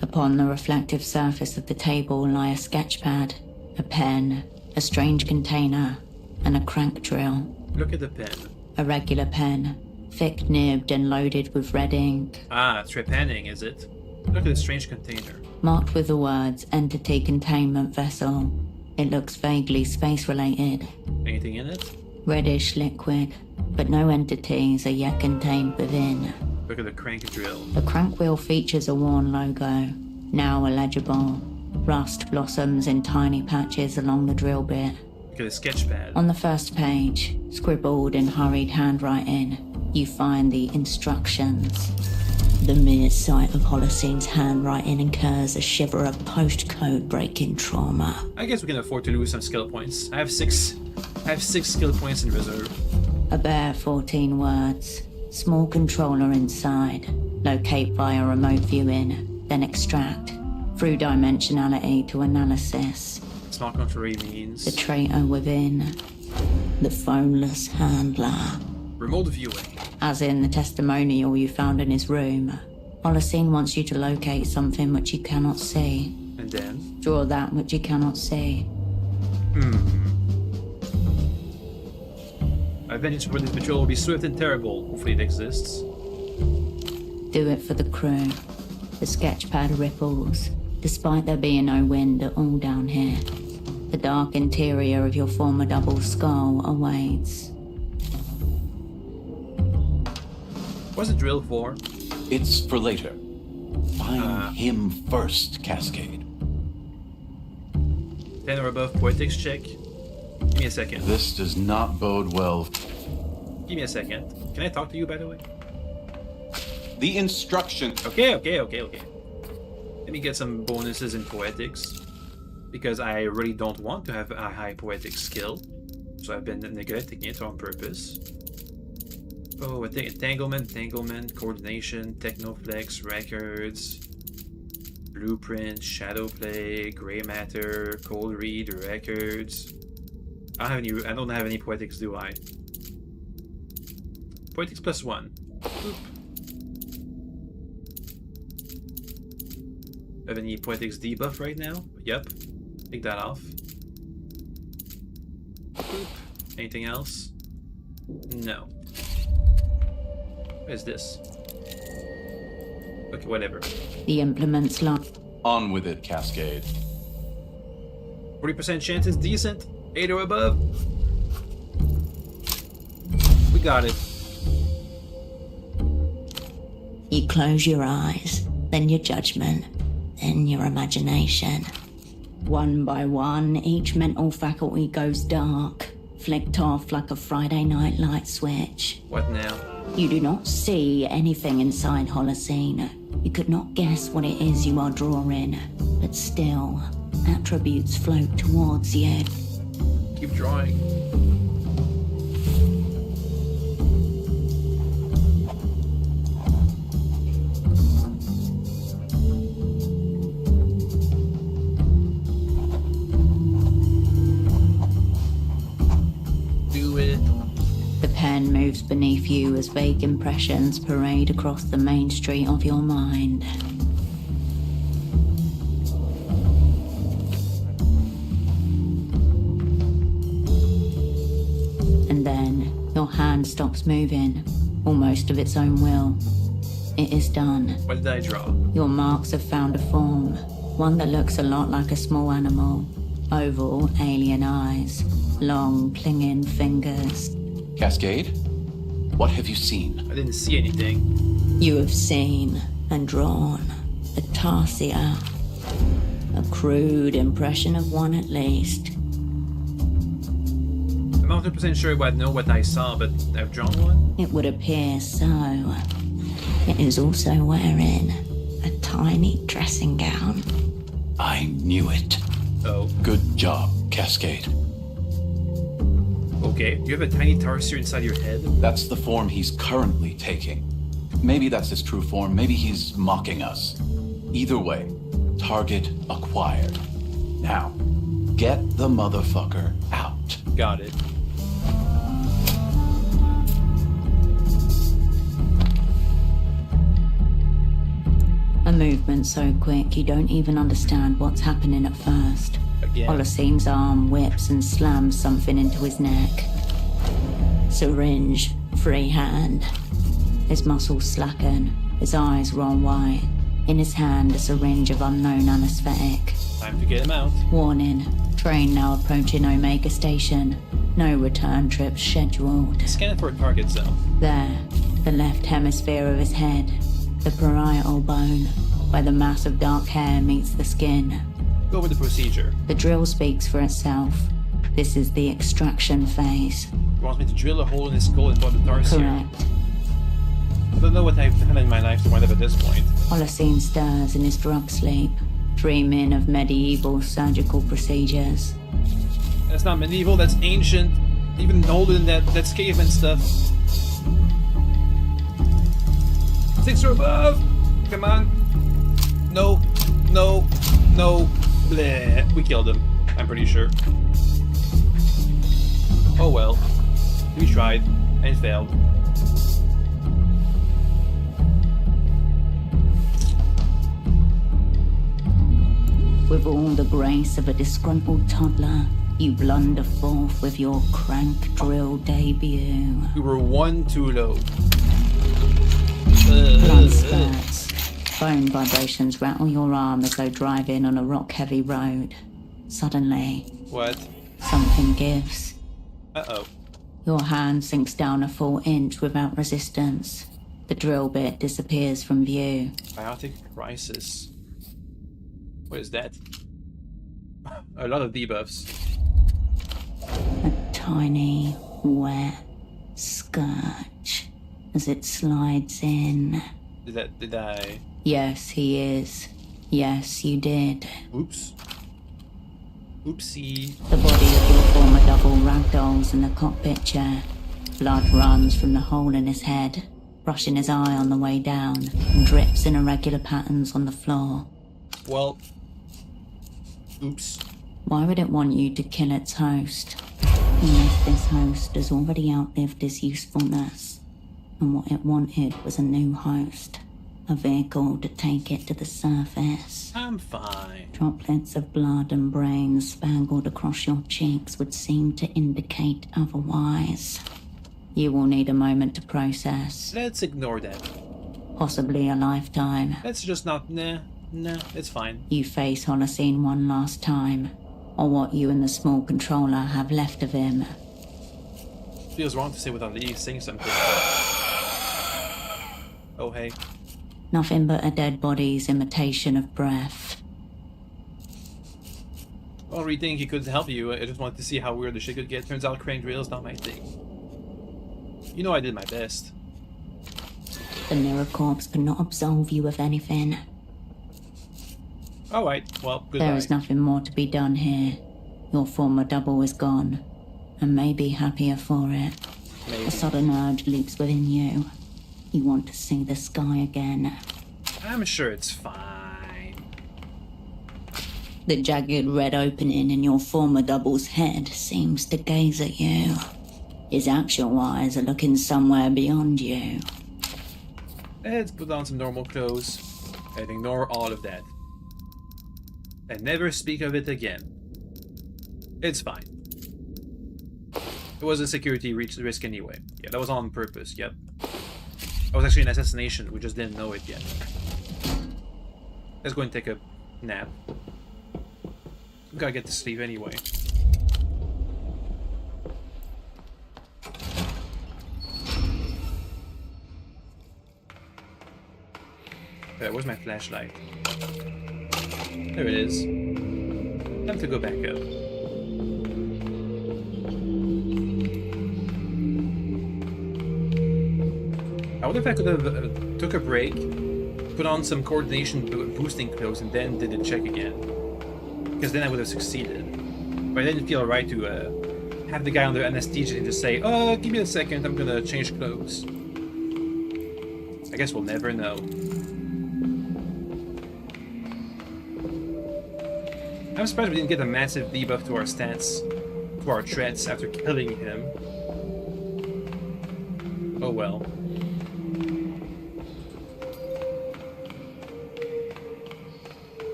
Upon the reflective surface of the table lie a sketchpad, a pen, a strange container, and a crank drill. Look at the pen. A regular pen, thick-nibbed and loaded with red ink. Ah, trepanning, is it? Look at the strange container. Marked with the words Entity Containment Vessel. It looks vaguely space-related. Anything in it? Reddish liquid, but no entities are yet contained within. Look at the crank drill. The crank wheel features a worn logo. now illegible. Rust blossoms in tiny patches along the drill bit. Look at a sketch pad. On the first page, scribbled in hurried handwriting, you find the instructions. The mere sight of Holocene's handwriting incurs a shiver of postcode breaking trauma. I guess we can afford to lose some skill points. I have six skill points in reserve. A bare 14 words. Small controller inside. Locate via remote viewing, then extract. Through dimensionality to analysis. Small control means The traitor within. The phoneless handler. remote viewing. As in the testimonial you found in his room. Holocene wants you to locate something which you cannot see. And then? Draw that which you cannot see. My vengeance for this patrol will be swift and terrible. Hopefully it exists. Do it for the crew. The sketchpad ripples, despite there being no wind at all down here. The dark interior of your former double skull awaits. What's the drill for? It's for later. Find him first, Cascade. 10 or above poetics check. Give me a second. This does not bode well. Give me a second. Can I talk to you, by the way? The instruction. Okay. Let me get some bonuses in poetics. Because I really don't want to have a high poetic skill. So I've been neglecting it on purpose. Oh, I think entanglement, coordination, technoflex, records, blueprint, shadow play, gray matter, cold read, records. I don't have any poetics, do I? Poetics +1. Boop. Have any poetics debuff right now? Yep. Take that off. Boop. Anything else? No. What is this? Okay, whatever. The implement's locked. On with it, Cascade. 40% chance is decent. 8 or above. We got it. You close your eyes, then your judgment, then your imagination. One by one, each mental faculty goes dark, flicked off like a Friday night light switch. What now? You do not see anything inside Holocene. You could not guess what it is you are drawing, but still, attributes float towards you. Keep drawing. Do it. The pen moves beneath you as vague impressions parade across the main street of your mind. And then your hand stops moving, almost of its own will. It is done. What did I draw? Your marks have found a form, one that looks a lot like a small animal. Oval, alien eyes, long, clinging fingers. Cascade, what have you seen? I didn't see anything. You have seen and drawn a tarsia, a crude impression of one at least. I'm not 100% sure I know what I saw, but I've drawn one. It would appear so. It is also wearing a tiny dressing gown. I knew it. Oh, Good job, Cascade. okay. You have a tiny tarsier inside your head. That's the form he's currently taking. Maybe that's his true form. Maybe he's mocking us. Either way, target acquired. Now, get the motherfucker out. Got it. A movement so quick you don't even understand what's happening at first. Again. Holocene's arm whips and slams something into his neck. Syringe, free hand. His muscles slacken, his eyes roll wide. In his hand, a syringe of unknown anesthetic. Time to get him out. Warning, train now approaching Omega Station. No return trips scheduled. Scan for a target zone. There, the left hemisphere of his head, the parietal bone, where the mass of dark hair meets the skin. Go with the procedure. The drill speaks for itself. This is the extraction phase. He wants me to drill a hole in his skull and put the tarsier. Correct. I don't know what I've done in my life to wind up at this point. Holocene stirs in his drug sleep, dreaming of medieval surgical procedures. That's not medieval, that's ancient. Even older than that, that's caveman stuff. 6 or above! Come on. No. No. No. Bleh. We killed him, I'm pretty sure. Oh well. We tried, and it failed. With all the grace of a disgruntled toddler, you blunder forth with your crank drill debut. We were one too low. Blood spurts. Bone vibrations rattle your arm as though driving on a rock-heavy road. Suddenly, What? something gives. Uh-oh. Your hand sinks down a full inch without resistance. The drill bit disappears from view. Biotic crisis. What is that? A lot of debuffs. A tiny, wet scourge as it slides in. Did I? Yes, he is. Yes, you did. Oops. Oopsie. The body of your former double ragdolls in the cockpit chair. Blood runs from the hole in his head, brushing his eye on the way down, and drips in irregular patterns on the floor. Well. Oops. Why would it want you to kill its host? Unless this host has already outlived its usefulness. And what it wanted was a new host. A vehicle to take it to the surface. I'm fine. Droplets of blood and brains spangled across your cheeks would seem to indicate otherwise. You will need a moment to process. Let's ignore that. Possibly a lifetime. Let's just not. Nah, it's fine. You face Holocene one last time. Or what you and the small controller have left of him. Feels wrong to say without at least saying something. Oh, hey. Nothing but a dead body's imitation of breath. Well, we think he could help you. I just wanted to see how weird the shit could get. Turns out crank drill's not my thing. You know I did my best. The mirror corpse could not absolve you of anything. Alright, well, goodbye. There is nothing more to be done here. Your former double is gone, and may be happier for it. Maybe. A sudden urge leaps within you. You want to see the sky again. I'm sure it's fine. The jagged red opening in your former double's head seems to gaze at you. His actual eyes are looking somewhere beyond you. Let's put on some normal clothes and ignore all of that. And never speak of it again. It's fine. It was a security risk anyway. Yeah, that was on purpose, yep. It was actually an assassination, we just didn't know it yet. Let's go and take a nap. We gotta get to sleep anyway. Where's my flashlight? There it is. Time to go back up. I wonder if I could have took a break, put on some coordination boosting clothes, and then did the check again. Because then I would have succeeded. But I didn't feel right to have the guy under anesthesia and just say, "Oh, give me a second, I'm gonna change clothes." I guess we'll never know. I'm surprised we didn't get a massive debuff to our stats, to our threats after killing him. Oh well.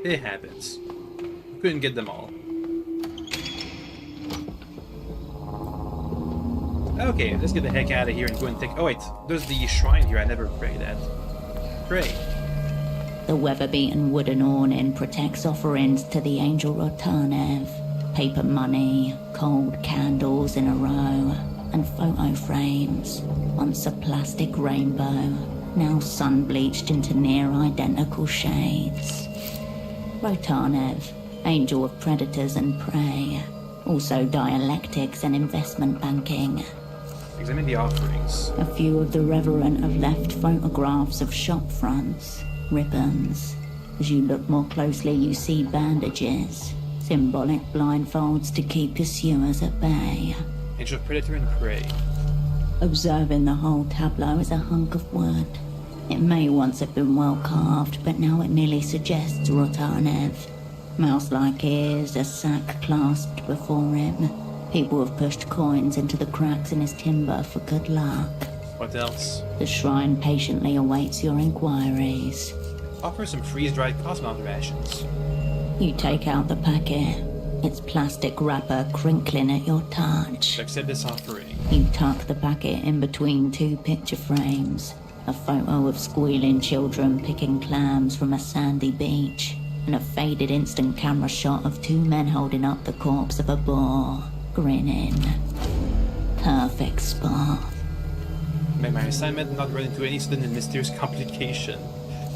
It happens. We couldn't get them all. Okay, let's get the heck out of here and go and take... Oh wait, there's the shrine here I never prayed at. Pray. The weather-beaten wooden awning protects offerings to the angel Rotanev. Paper money, cold candles in a row, and photo frames. Once a plastic rainbow, now sun-bleached into near-identical shades. Rotanev, angel of predators and prey, also dialectics and investment banking. Examine the offerings. A few of the reverend have left photographs of shop fronts, ribbons. As you look more closely, you see bandages, symbolic blindfolds to keep pursuers at bay. Angel of predator and prey. Observing the whole tableau is a hunk of wood. It may once have been well carved, but now it merely suggests Rotanev. Mouse-like ears, a sack clasped before him. People have pushed coins into the cracks in his timber for good luck. What else? The shrine patiently awaits your inquiries. Offer some freeze-dried cosmonaut rations. You take out the packet, its plastic wrapper crinkling at your touch. Accept this offering. You tuck the packet in between two picture frames. A photo of squealing children picking clams from a sandy beach, and a faded instant camera shot of two men holding up the corpse of a boar, grinning. Perfect spot. May my assignment not run into any sudden and mysterious complication.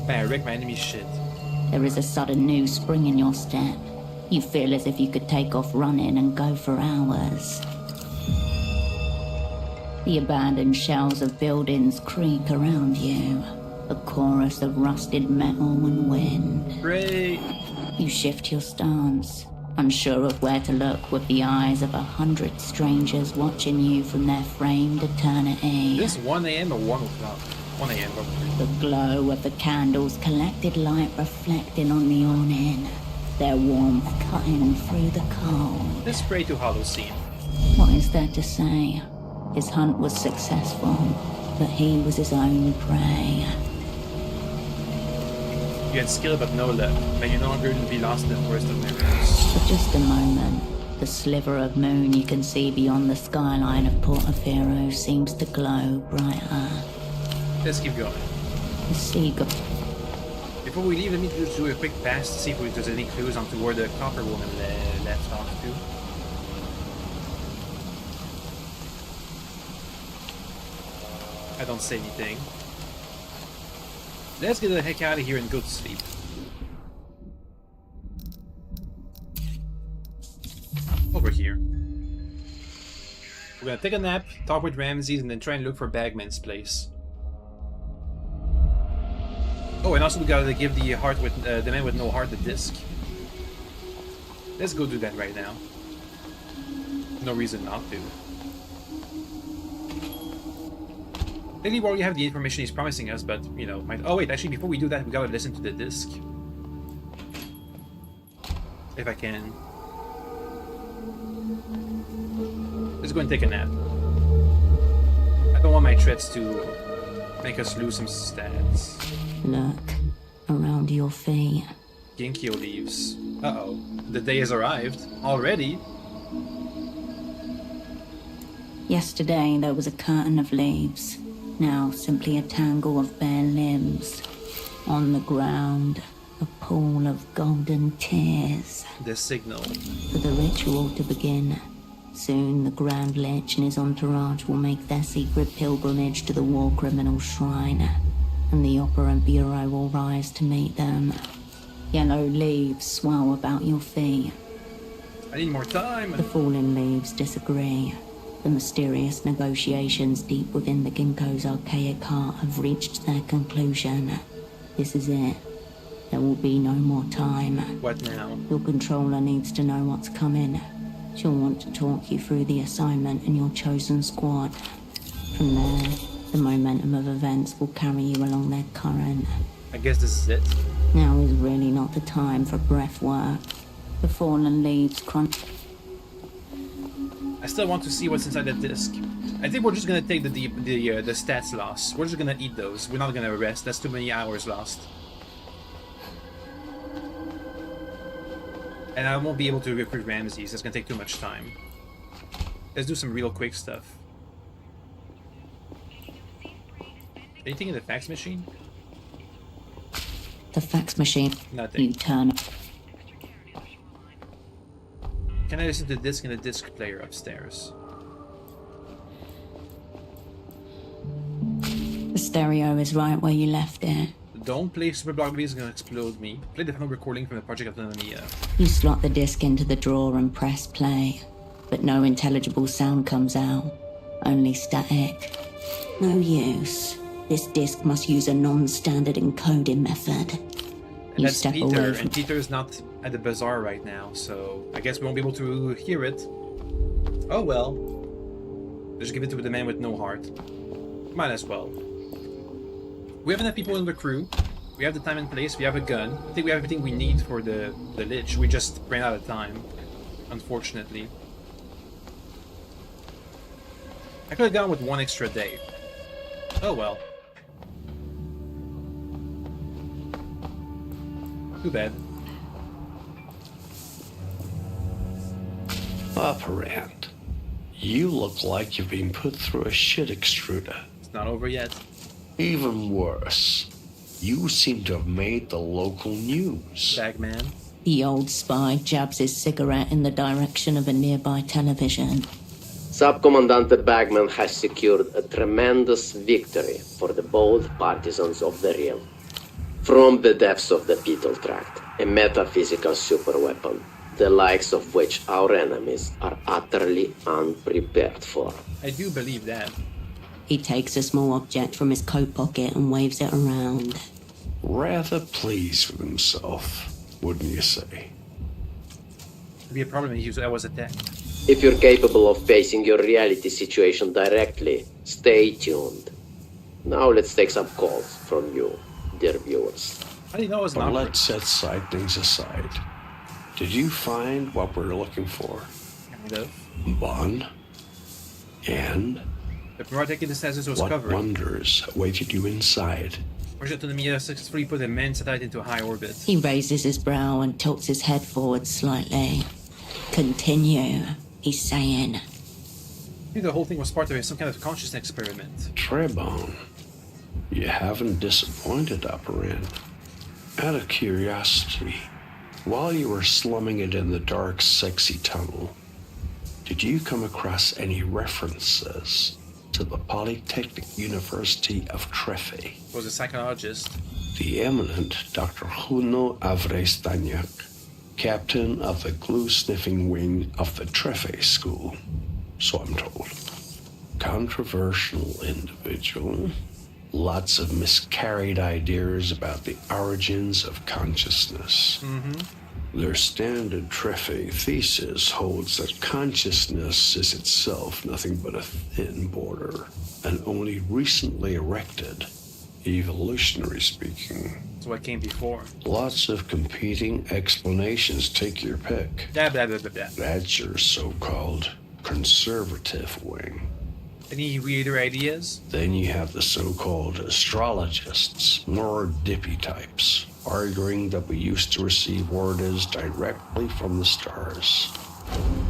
May I wreck my enemy's shit. There is a sudden new spring in your step. You feel as if you could take off running and go for hours. The abandoned shells of buildings creak around you. A chorus of rusted metal and wind. Great! You shift your stance, unsure of where to look with the eyes of 100 strangers watching you from their framed eternity. This 1 a.m. or 1 o'clock? 1 a.m. probably. The glow of the candles collected light reflecting on the awning. Their warmth cutting through the cold. Let's pray to Holocene. What is there to say? His hunt was successful, but he was his own prey. You had skill but no luck. May you no longer be lost in the forest of mirrors. For just a moment, the sliver of moon you can see beyond the skyline of Portofino seems to glow brighter. Let's keep going. The seagull. Before we leave, let me just do a quick pass to see if there's any clues onto where the copper woman left off to. I don't say anything. Let's get the heck out of here and go to sleep. Over here. We're gonna take a nap, talk with Ramses, and then try and look for Bagman's place. Oh, and also we gotta give the heart with the man with no heart the disc. Let's go do that right now. No reason not to. Maybe we already have the information he's promising us, but, you know, might... Oh wait, actually, before we do that, we gotta listen to the disc. If I can. Let's go and take a nap. I don't want my threats to make us lose some stats. Look, around your feet. Ginkgo leaves. Uh-oh. The day has arrived. Already? Yesterday there was a curtain of leaves. Now simply a tangle of bare limbs. On the ground, a pool of golden tears. The signal. For the ritual to begin. Soon the Grand Lich and his entourage will make their secret pilgrimage to the war criminal shrine. And the operant bureau will rise to meet them. Yellow leaves swell about your feet. I need more time. The fallen leaves disagree. The mysterious negotiations deep within the ginkgo's archaic heart have reached their conclusion. This is it. There will be no more time. What now? Your controller needs to know what's coming. She'll want to talk you through the assignment and your chosen squad. From there, the momentum of events will carry you along their current. I guess this is it. Now is really not the time for breath work. The fallen leaves crunch. I still want to see what's inside that disc. I think we're just gonna take the stats loss. We're just gonna eat those. We're not gonna rest. That's too many hours lost. And I won't be able to recruit Ramses. That's gonna take too much time. Let's do some real quick stuff. Anything in the fax machine? The fax machine. Nothing. You turn. Can I listen to the disc in the disc player upstairs? The stereo is right where you left it. Don't play Super Block B, it's gonna explode me. Play the final recording from the Project Autonomy. You slot the disc into the drawer and press play, but no intelligible sound comes out, only static. No use. This disc must use a non-standard encoding method. And You that's step Peter, away from... and Peter's not at the bazaar right now, so I guess we won't be able to hear it. Oh well. Just give it to the man with no heart. Might as well. We have enough people in the crew. We have the time and place. We have a gun. I think we have everything we need for the Lich. We just ran out of time, unfortunately. I could have gone with one extra day. Oh well. Too bad. Operant, you look like you've been put through a shit extruder. It's not over yet. Even worse, you seem to have made the local news. Bagman. The old spy jabs his cigarette in the direction of a nearby television. Subcommandante Bagman has secured a tremendous victory for the bold partisans of the realm. From the depths of the Beetle Tract, a metaphysical superweapon, the likes of which our enemies are utterly unprepared for. I do believe that. He takes a small object from his coat pocket and waves it around. Rather pleased with himself, wouldn't you say? It'd be a problem if I was attacked. If you're capable of facing your reality situation directly, stay tuned. Now let's take some calls from you, dear viewers. How do you know it was But not? let's set side things aside. Did you find what we're looking for? Kind of. Bon? And The project synthesis was what covered. wonders awaited you inside? Project Autonomy successfully put a man satellite into a high orbit. He raises his brow and tilts his head forward slightly. Continue, he's saying. I think the whole thing was part of some kind of consciousness experiment. Trebon, you haven't disappointed, Operand. Out of curiosity, while you were slumming it in the dark, sexy tunnel, did you come across any references to the Polytechnic University of Trefe? Was a psychologist. The eminent Dr. Juno Avrestaniak, captain of the glue-sniffing wing of the Trefe School, so I'm told. Controversial individual. Lots of miscarried ideas about the origins of consciousness. Their standard Trefe thesis holds that consciousness is itself nothing but a thin border, and only recently erected, evolutionary speaking. That's what came before. Lots of competing explanations, take your pick. Blah, blah, blah, blah, blah. That's your so-called conservative wing. Any weirder ideas? Then you have the so-called astrologists, more dippy types, arguing that we used to receive orders directly from the stars.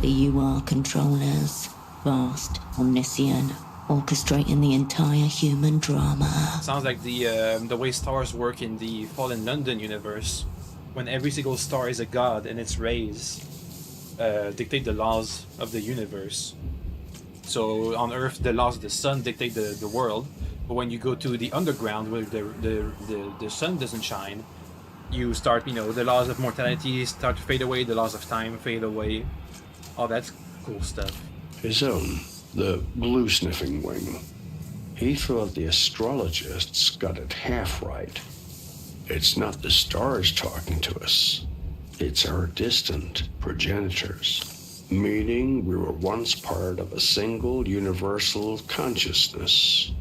The UR controllers, vast, omniscient, orchestrating the entire human drama. Sounds like the way stars work in the Fallen London universe, when every single star is a god and its rays dictate the laws of the universe. So on Earth, the laws of the sun dictate the world, but when you go to the underground where the sun doesn't shine, you start, the laws of mortality start to fade away, the laws of time fade away, all that cool stuff. His own, the glue-sniffing wing. He thought the astrologists got it half right. It's not the stars talking to us. It's our distant progenitors. Meaning we were once part of a single universal consciousness.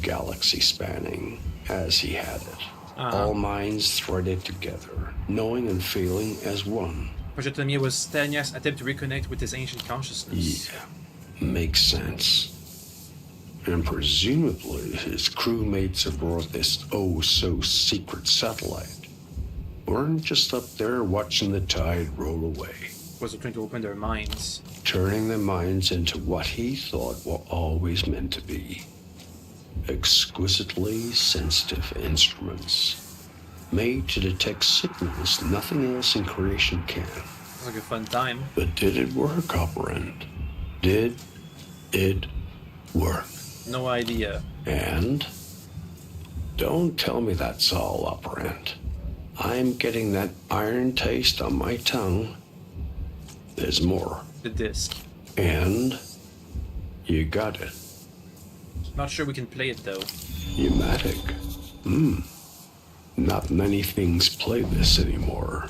Galaxy spanning, as he had it. All minds threaded together, knowing and feeling as one. Project Autonomy was Staniak's attempt to reconnect with his ancient consciousness. Yeah, makes sense. And presumably his crewmates aboard this oh-so-secret satellite weren't just up there watching the tide roll away. Was trying to open their minds. Turning their minds into what he thought were always meant to be. Exquisitely sensitive instruments, made to detect signals nothing else in creation can. Sounds like a fun time. But did it work, Operand? Did it work? No idea. And Don't tell me that's all, operant. I'm getting that iron taste on my tongue. There's more. The disc. And you got it. Not sure we can play it though. Pneumatic. Not many things play this anymore.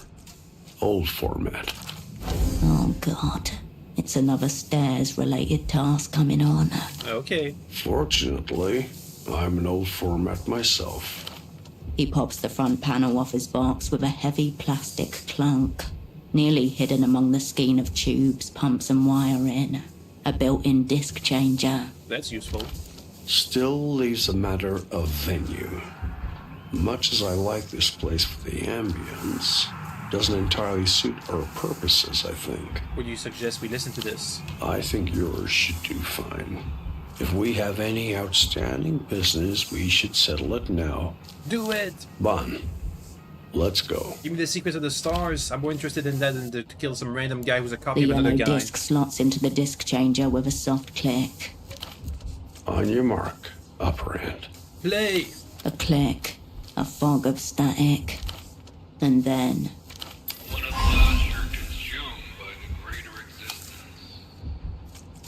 Old format. Oh God, it's another stairs-related task coming on. Okay. Fortunately, I'm an old format myself. He pops the front panel off his box with a heavy plastic clunk, nearly hidden among the skein of tubes, pumps and wiring. A built-in disc changer. That's useful. Still leaves a matter of venue. Much as I like this place for the ambience, doesn't entirely suit our purposes, I think. Would you suggest we listen to this? I think yours should do fine. If we have any outstanding business, we should settle it now. Do it! Bon, let's go. Give me the secrets of the stars. I'm more interested in that than to kill some random guy who's a The copy of another yellow guy. disc slots into the disc changer with a soft click. On your mark, operant. Play! A click, a fog of static, and then When at last you're consumed by the greater existence.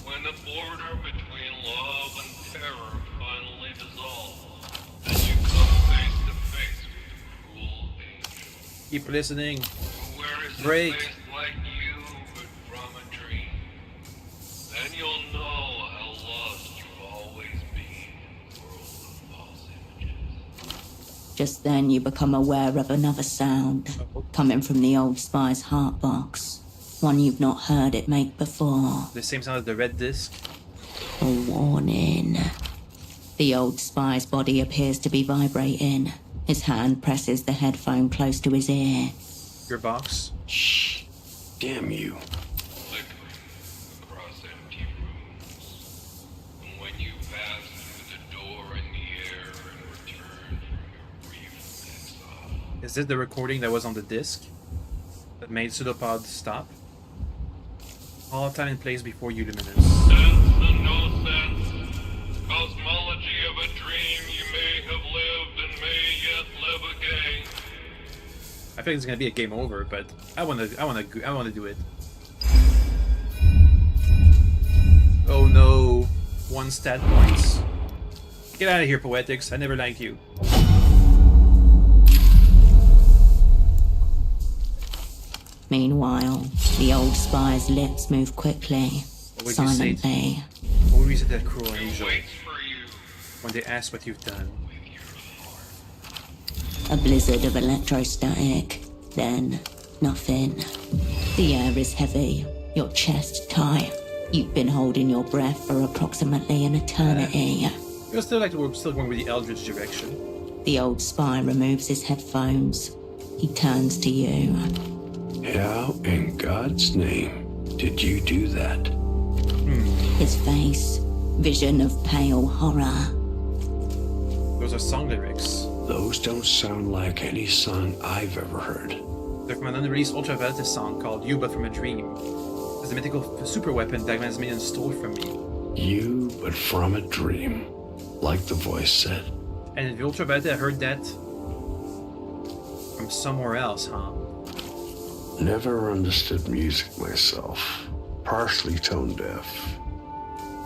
When the border between love and terror finally dissolves, and you come face to face with the cruel angel. Keep listening. Who wears a Break. face like you, but from a dream. Then you'll know how lost you've always been in the world of false images. just then you become aware of another sound coming from the old spy's heart box. One you've not heard it make before. The same sound as the red disc. A warning. The old spy's body appears to be vibrating. His hand presses the headphone close to his ear. Your box. Shh. Damn you. Flickering across empty rooms. And when you pass through the door in the air and return from your brief exile. Is this the recording that was on the disc? That made Pseudopod stop? All time and place before you, Luminous. Sense and no sense. Cosmology of a dream you may have lived and may yet live again. I think it's gonna be a game over, but I wanna do it. Oh no, 1 stat points. Get out of here, Poetics. I never liked you. Meanwhile, the old spy's lips move quickly, What would you say? silently. What would you say to that cruel angel Waits for you when they ask what you've done? with your heart. A blizzard of electrostatic, then nothing. The air is heavy, your chest tight. You've been holding your breath for approximately an eternity. You're still like we're still going with the Eldritch direction. The old spy removes his headphones. He turns to you. How in God's name did you do that? His face, vision of pale horror. Those are song lyrics. Those don't sound like any song I've ever heard. They're from an unreleased Ultraviolet song called You But From a Dream. It's the mythical super weapon Dagman's minion stole from me. You, but from a dream, like the voice said. And in the Ultraviolet I heard that from somewhere else, huh? Never understood music myself. Partially tone deaf.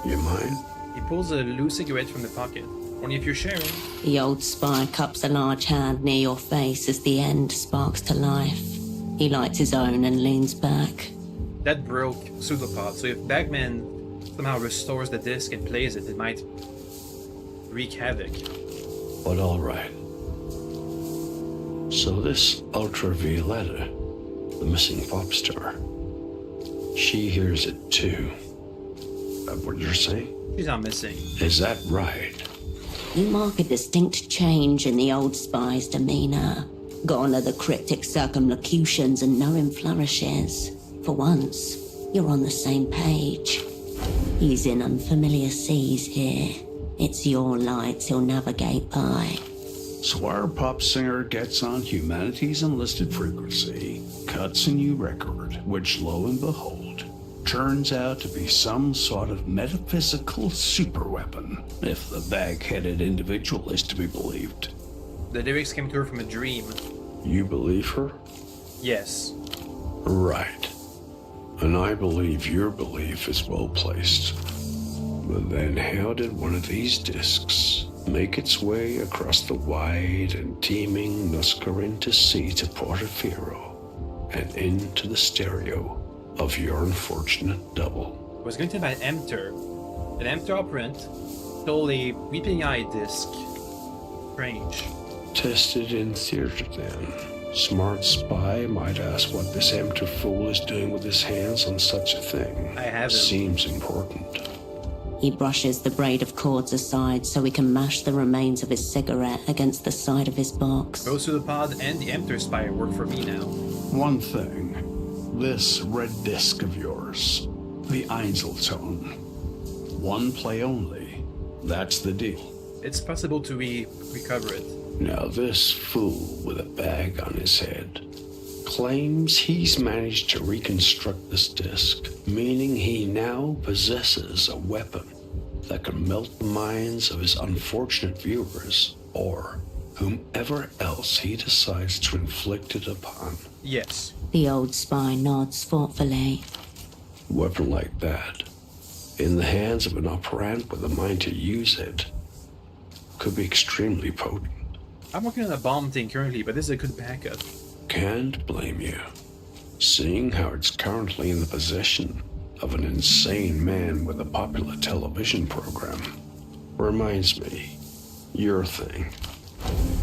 You mind? He pulls a loose cigarette from the pocket. Only if you're sharing. The old spy cups a large hand near your face as the end sparks to life. He lights his own and leans back. That broke Pseudopod, so if Bagman somehow restores the disc and plays it, it might wreak havoc. But all right. So this Ultravioletta, the missing pop star, she hears it too. That what you're saying? She's not missing. Is that right? You mark a distinct change in the old spy's demeanor. Gone are the cryptic circumlocutions and knowing flourishes. For once, you're on the same page. He's in unfamiliar seas here. It's your lights he'll navigate by. So our pop singer gets on humanity's enlisted frequency, cuts a new record, which lo and behold, turns out to be some sort of metaphysical superweapon, if the bag-headed individual is to be believed. The lyrics came to her from a dream. You believe her? Yes. Right. And I believe your belief is well placed. But then how did one of these discs make its way across the wide and teeming Nuscarinta Sea to Portofino and into the stereo of your unfortunate double? It was going to be an enter. An enter operant stole a Weeping Eye disc. Strange. Tested in theater then. Smart spy might ask what this amateur fool is doing with his hands on such a thing. I haven't. Seems important. He brushes the braid of cords aside so he can mash the remains of his cigarette against the side of his box. Both Pseudopod and the Enter Spy work for me now. One thing. This red disc of yours. The Einzelton. One play only. That's the deal. It's possible to recover it. Now this fool with a bag on his head claims he's managed to reconstruct this disc, meaning he now possesses a weapon that can melt the minds of his unfortunate viewers or whomever else he decides to inflict it upon. Yes. The old spy nods thoughtfully. A weapon like that, in the hands of an operant with a mind to use it, could be extremely potent. I'm working on a bomb thing currently, but this is a good backup. Can't blame you, seeing how it's currently in the possession of an insane man with a popular television program. Reminds me, your thing.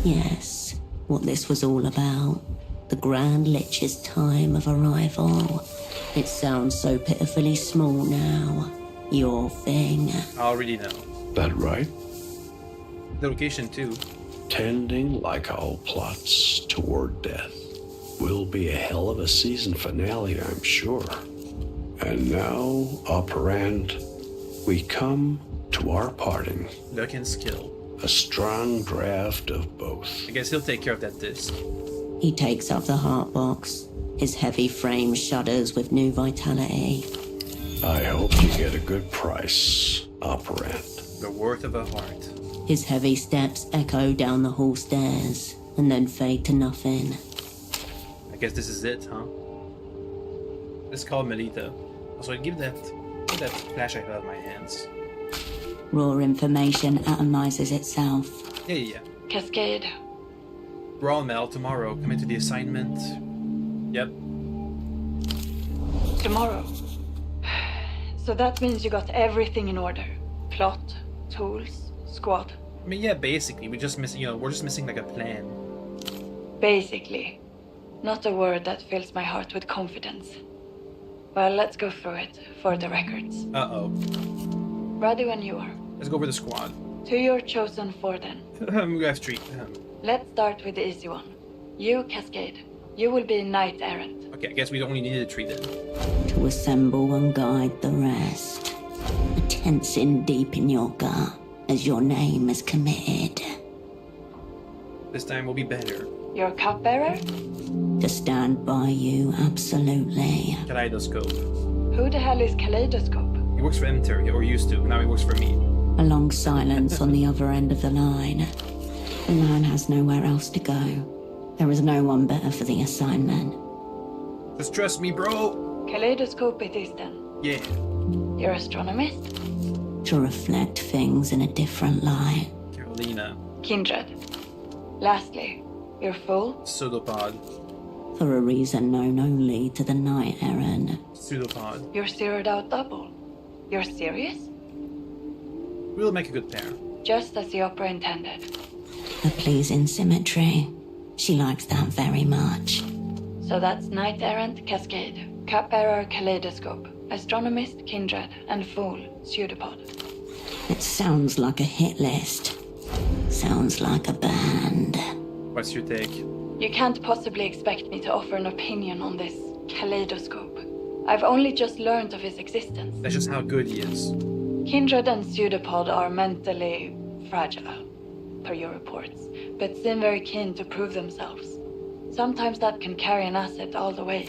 Yes, what this was all about. The Grand Lich's time of arrival. It sounds so pitifully small now. Your thing. I already know. That right? The location too. Tending like all plots toward death. Will be a hell of a season finale, I'm sure. And now, operand, we come to our parting. Luck and skill. A strong draft of both. I guess he'll take care of that disc. He takes up the heart box. His heavy frame shudders with new vitality. I hope you get a good price, operand. The worth of a heart. His heavy steps echo down the hall stairs and then fade to nothing. I guess this is it, huh? Let's call Melita. Also, give that flash I have in my hands. Raw information atomizes itself. Yeah. Cascade. We're all Mel tomorrow. Come into the assignment. Yep. Tomorrow. So that means you got everything in order. Plot, tools, squad. I mean, yeah, basically, we're just missing like a plan. Basically. Not a word that fills my heart with confidence. Well, let's go through it for the records. Uh-oh. Ready when you are. Let's go over the squad. To your chosen four then. We have three. Let's start with the easy one. You, Cascade. You will be knight errant. Okay, I guess we only needed three then. To assemble and guide the rest. A tensing deep in your gut as your name is committed. This time we'll be better. Your cupbearer? To stand by you, absolutely. Kaleidoscope. Who the hell is Kaleidoscope? He works for Enter, or used to. Now he works for me. A long silence on the other end of the line. The man has nowhere else to go. There is no one better for the assignment. Just trust me, bro. Kaleidoscope it is then. Yeah. You're astronomist? To reflect things in a different light. Carolina. Kindred. Lastly, your fool? Pseudopod. For a reason known only to the knight errant. Pseudopod. Your zeroed out double. You're serious? We'll make a good pair. Just as the opera intended. A pleasing symmetry. She likes that very much. So that's Knight Errant, Cascade, Cupbearer, Kaleidoscope, Astronomist, Kindred, and Fool, Pseudopod. It sounds like a hit list. Sounds like a band. What's your take? You can't possibly expect me to offer an opinion on this Kaleidoscope. I've only just learned of his existence. That's just how good he is. Kindred and Pseudopod are mentally fragile, per your reports, but seem very keen to prove themselves. Sometimes that can carry an asset all the way.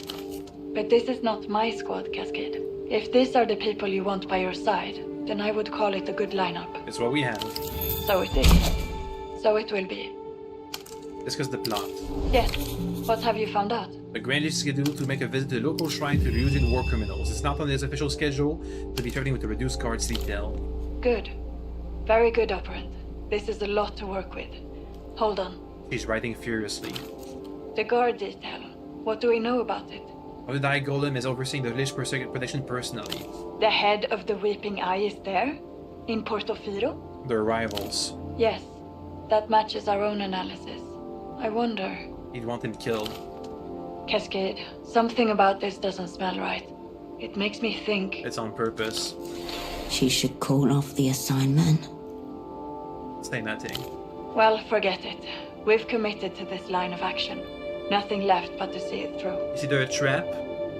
But this is not my squad, Cascade. If these are the people you want by your side, then I would call it a good lineup. It's what we have. So it is. So it will be. Discuss the plot. Yes. What have you found out? The Grand is scheduled to make a visit to the local shrine to review the war criminals. It's not on his official schedule, to be traveling with a reduced guards detail. Good. Very good, Operant. This is a lot to work with. Hold on. She's writing furiously. The guard detail. What do we know about it? Odai Golem is overseeing the village protection personally. The head of the Weeping Eye is there? In Portofino? They're rivals. Yes. That matches our own analysis. I wonder... He'd want him killed. Cascade, something about this doesn't smell right. It makes me think... It's on purpose. She should call off the assignment. Say nothing. Well, forget it. We've committed to this line of action. Nothing left but to see it through. It's either a trap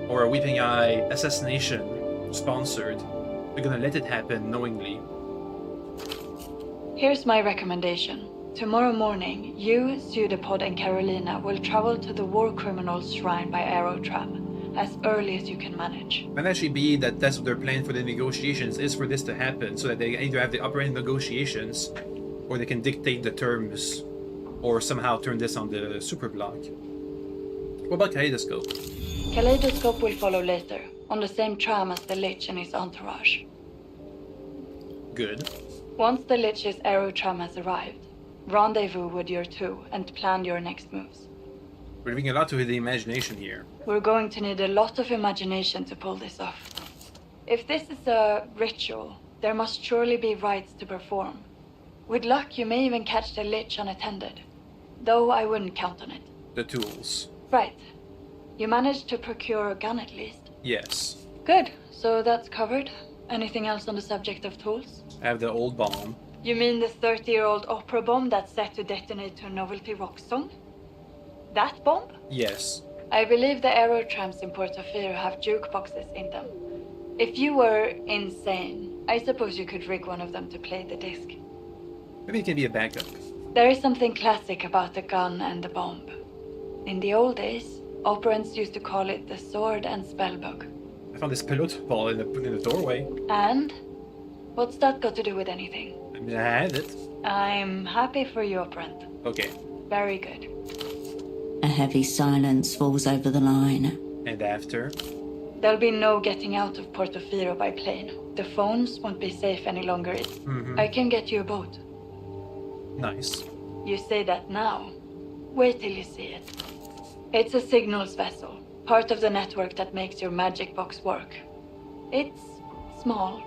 or a Weeping Eye assassination sponsored. We're gonna let it happen knowingly. Here's my recommendation. Tomorrow morning, you, Pseudopod, and Carolina will travel to the war criminals' shrine by aerotram, as early as you can manage. Might actually be that that's what their plan for the negotiations is, for this to happen, so that they either have the upper end negotiations, or they can dictate the terms, or somehow turn this on the super block. What about Kaleidoscope? Kaleidoscope will follow later, on the same tram as the Lich and his entourage. Good. Once the Lich's aerotram has arrived, rendezvous with your two and plan your next moves. We're leaving a lot to the imagination here. We're going to need a lot of imagination to pull this off. If this is a ritual, there must surely be rites to perform. With luck, you may even catch the Lich unattended. Though I wouldn't count on it. The tools. Right. You managed to procure a gun at least? Yes. Good. So that's covered. Anything else on the subject of tools? I have the old bomb. You mean the 30-year-old opera bomb that's set to detonate to a novelty rock song? That bomb? Yes. I believe the aerotrams in Portofino have jukeboxes in them. If you were insane, I suppose you could rig one of them to play the disc. Maybe it can be a backup. There is something classic about the gun and the bomb. In the old days, operants used to call it the sword and spellbook. I found this pelote ball in the doorway. And? What's that got to do with anything? I mean, I had it. I'm happy for you, operant. Okay. Very good. A heavy silence falls over the line. And after? There'll be no getting out of Portofino by plane. The phones won't be safe any longer. I can get you a boat. Nice. You say that now. Wait till you see it. It's a signals vessel, part of the network that makes your magic box work. It's small.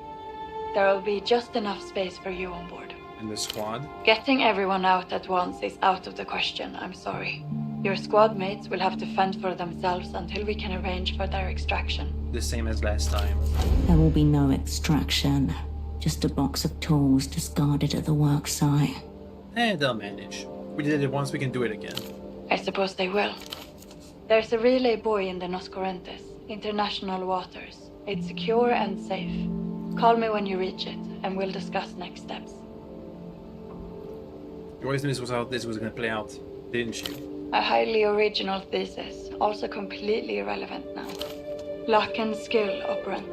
There'll be just enough space for you on board. And the squad? Getting everyone out at once is out of the question, I'm sorry. Your squad mates will have to fend for themselves until we can arrange for their extraction. The same as last time. There will be no extraction. Just a box of tools discarded at the work site. They'll manage. We did it once, we can do it again. I suppose they will. There's a relay buoy in the Nos Correntes, international waters. It's secure and safe. Call me when you reach it, and we'll discuss next steps. You always knew this was how this was going to play out, didn't you? A highly original thesis, also completely irrelevant now. Luck and skill, operant.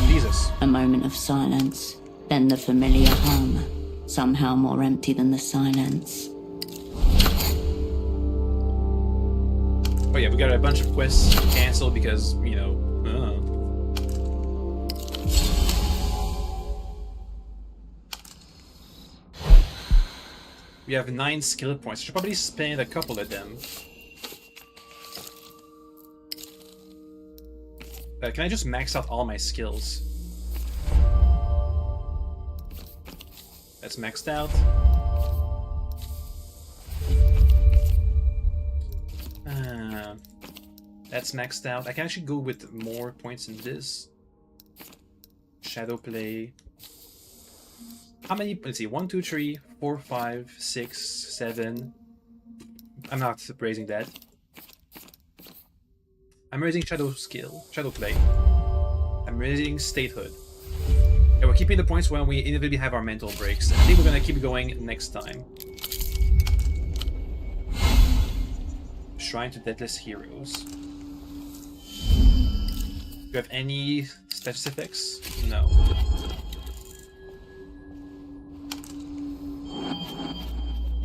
Jesus. A moment of silence, then the familiar hum, somehow more empty than the silence. Oh yeah, we got a bunch of quests canceled because, you know, We have 9 skill points. I should probably spend a couple of them. Can I just max out all my skills? That's maxed out. That's maxed out. I can actually go with more points in this. Shadow play. How many? Let's see. 1, 2, 3, 4, 5, 6, 7. I'm not raising that. I'm raising shadow skill, shadow play. I'm raising statehood. And we're keeping the points when we inevitably have our mental breaks. I think we're gonna keep going next time. Shrine to Deathless Heroes. Do you have any specifics? No.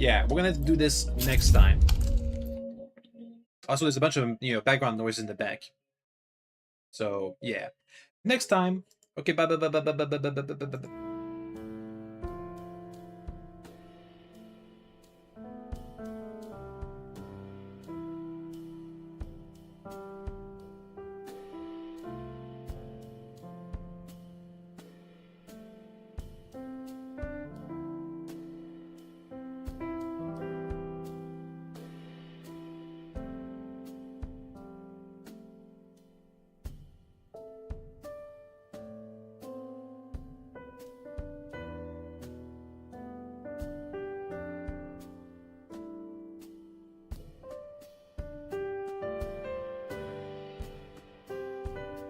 yeah, we're gonna do this next time. Also, there's a bunch of background noise in the back. So yeah, next time. Okay, bye bye bye bye bye bye bye bye bye bye.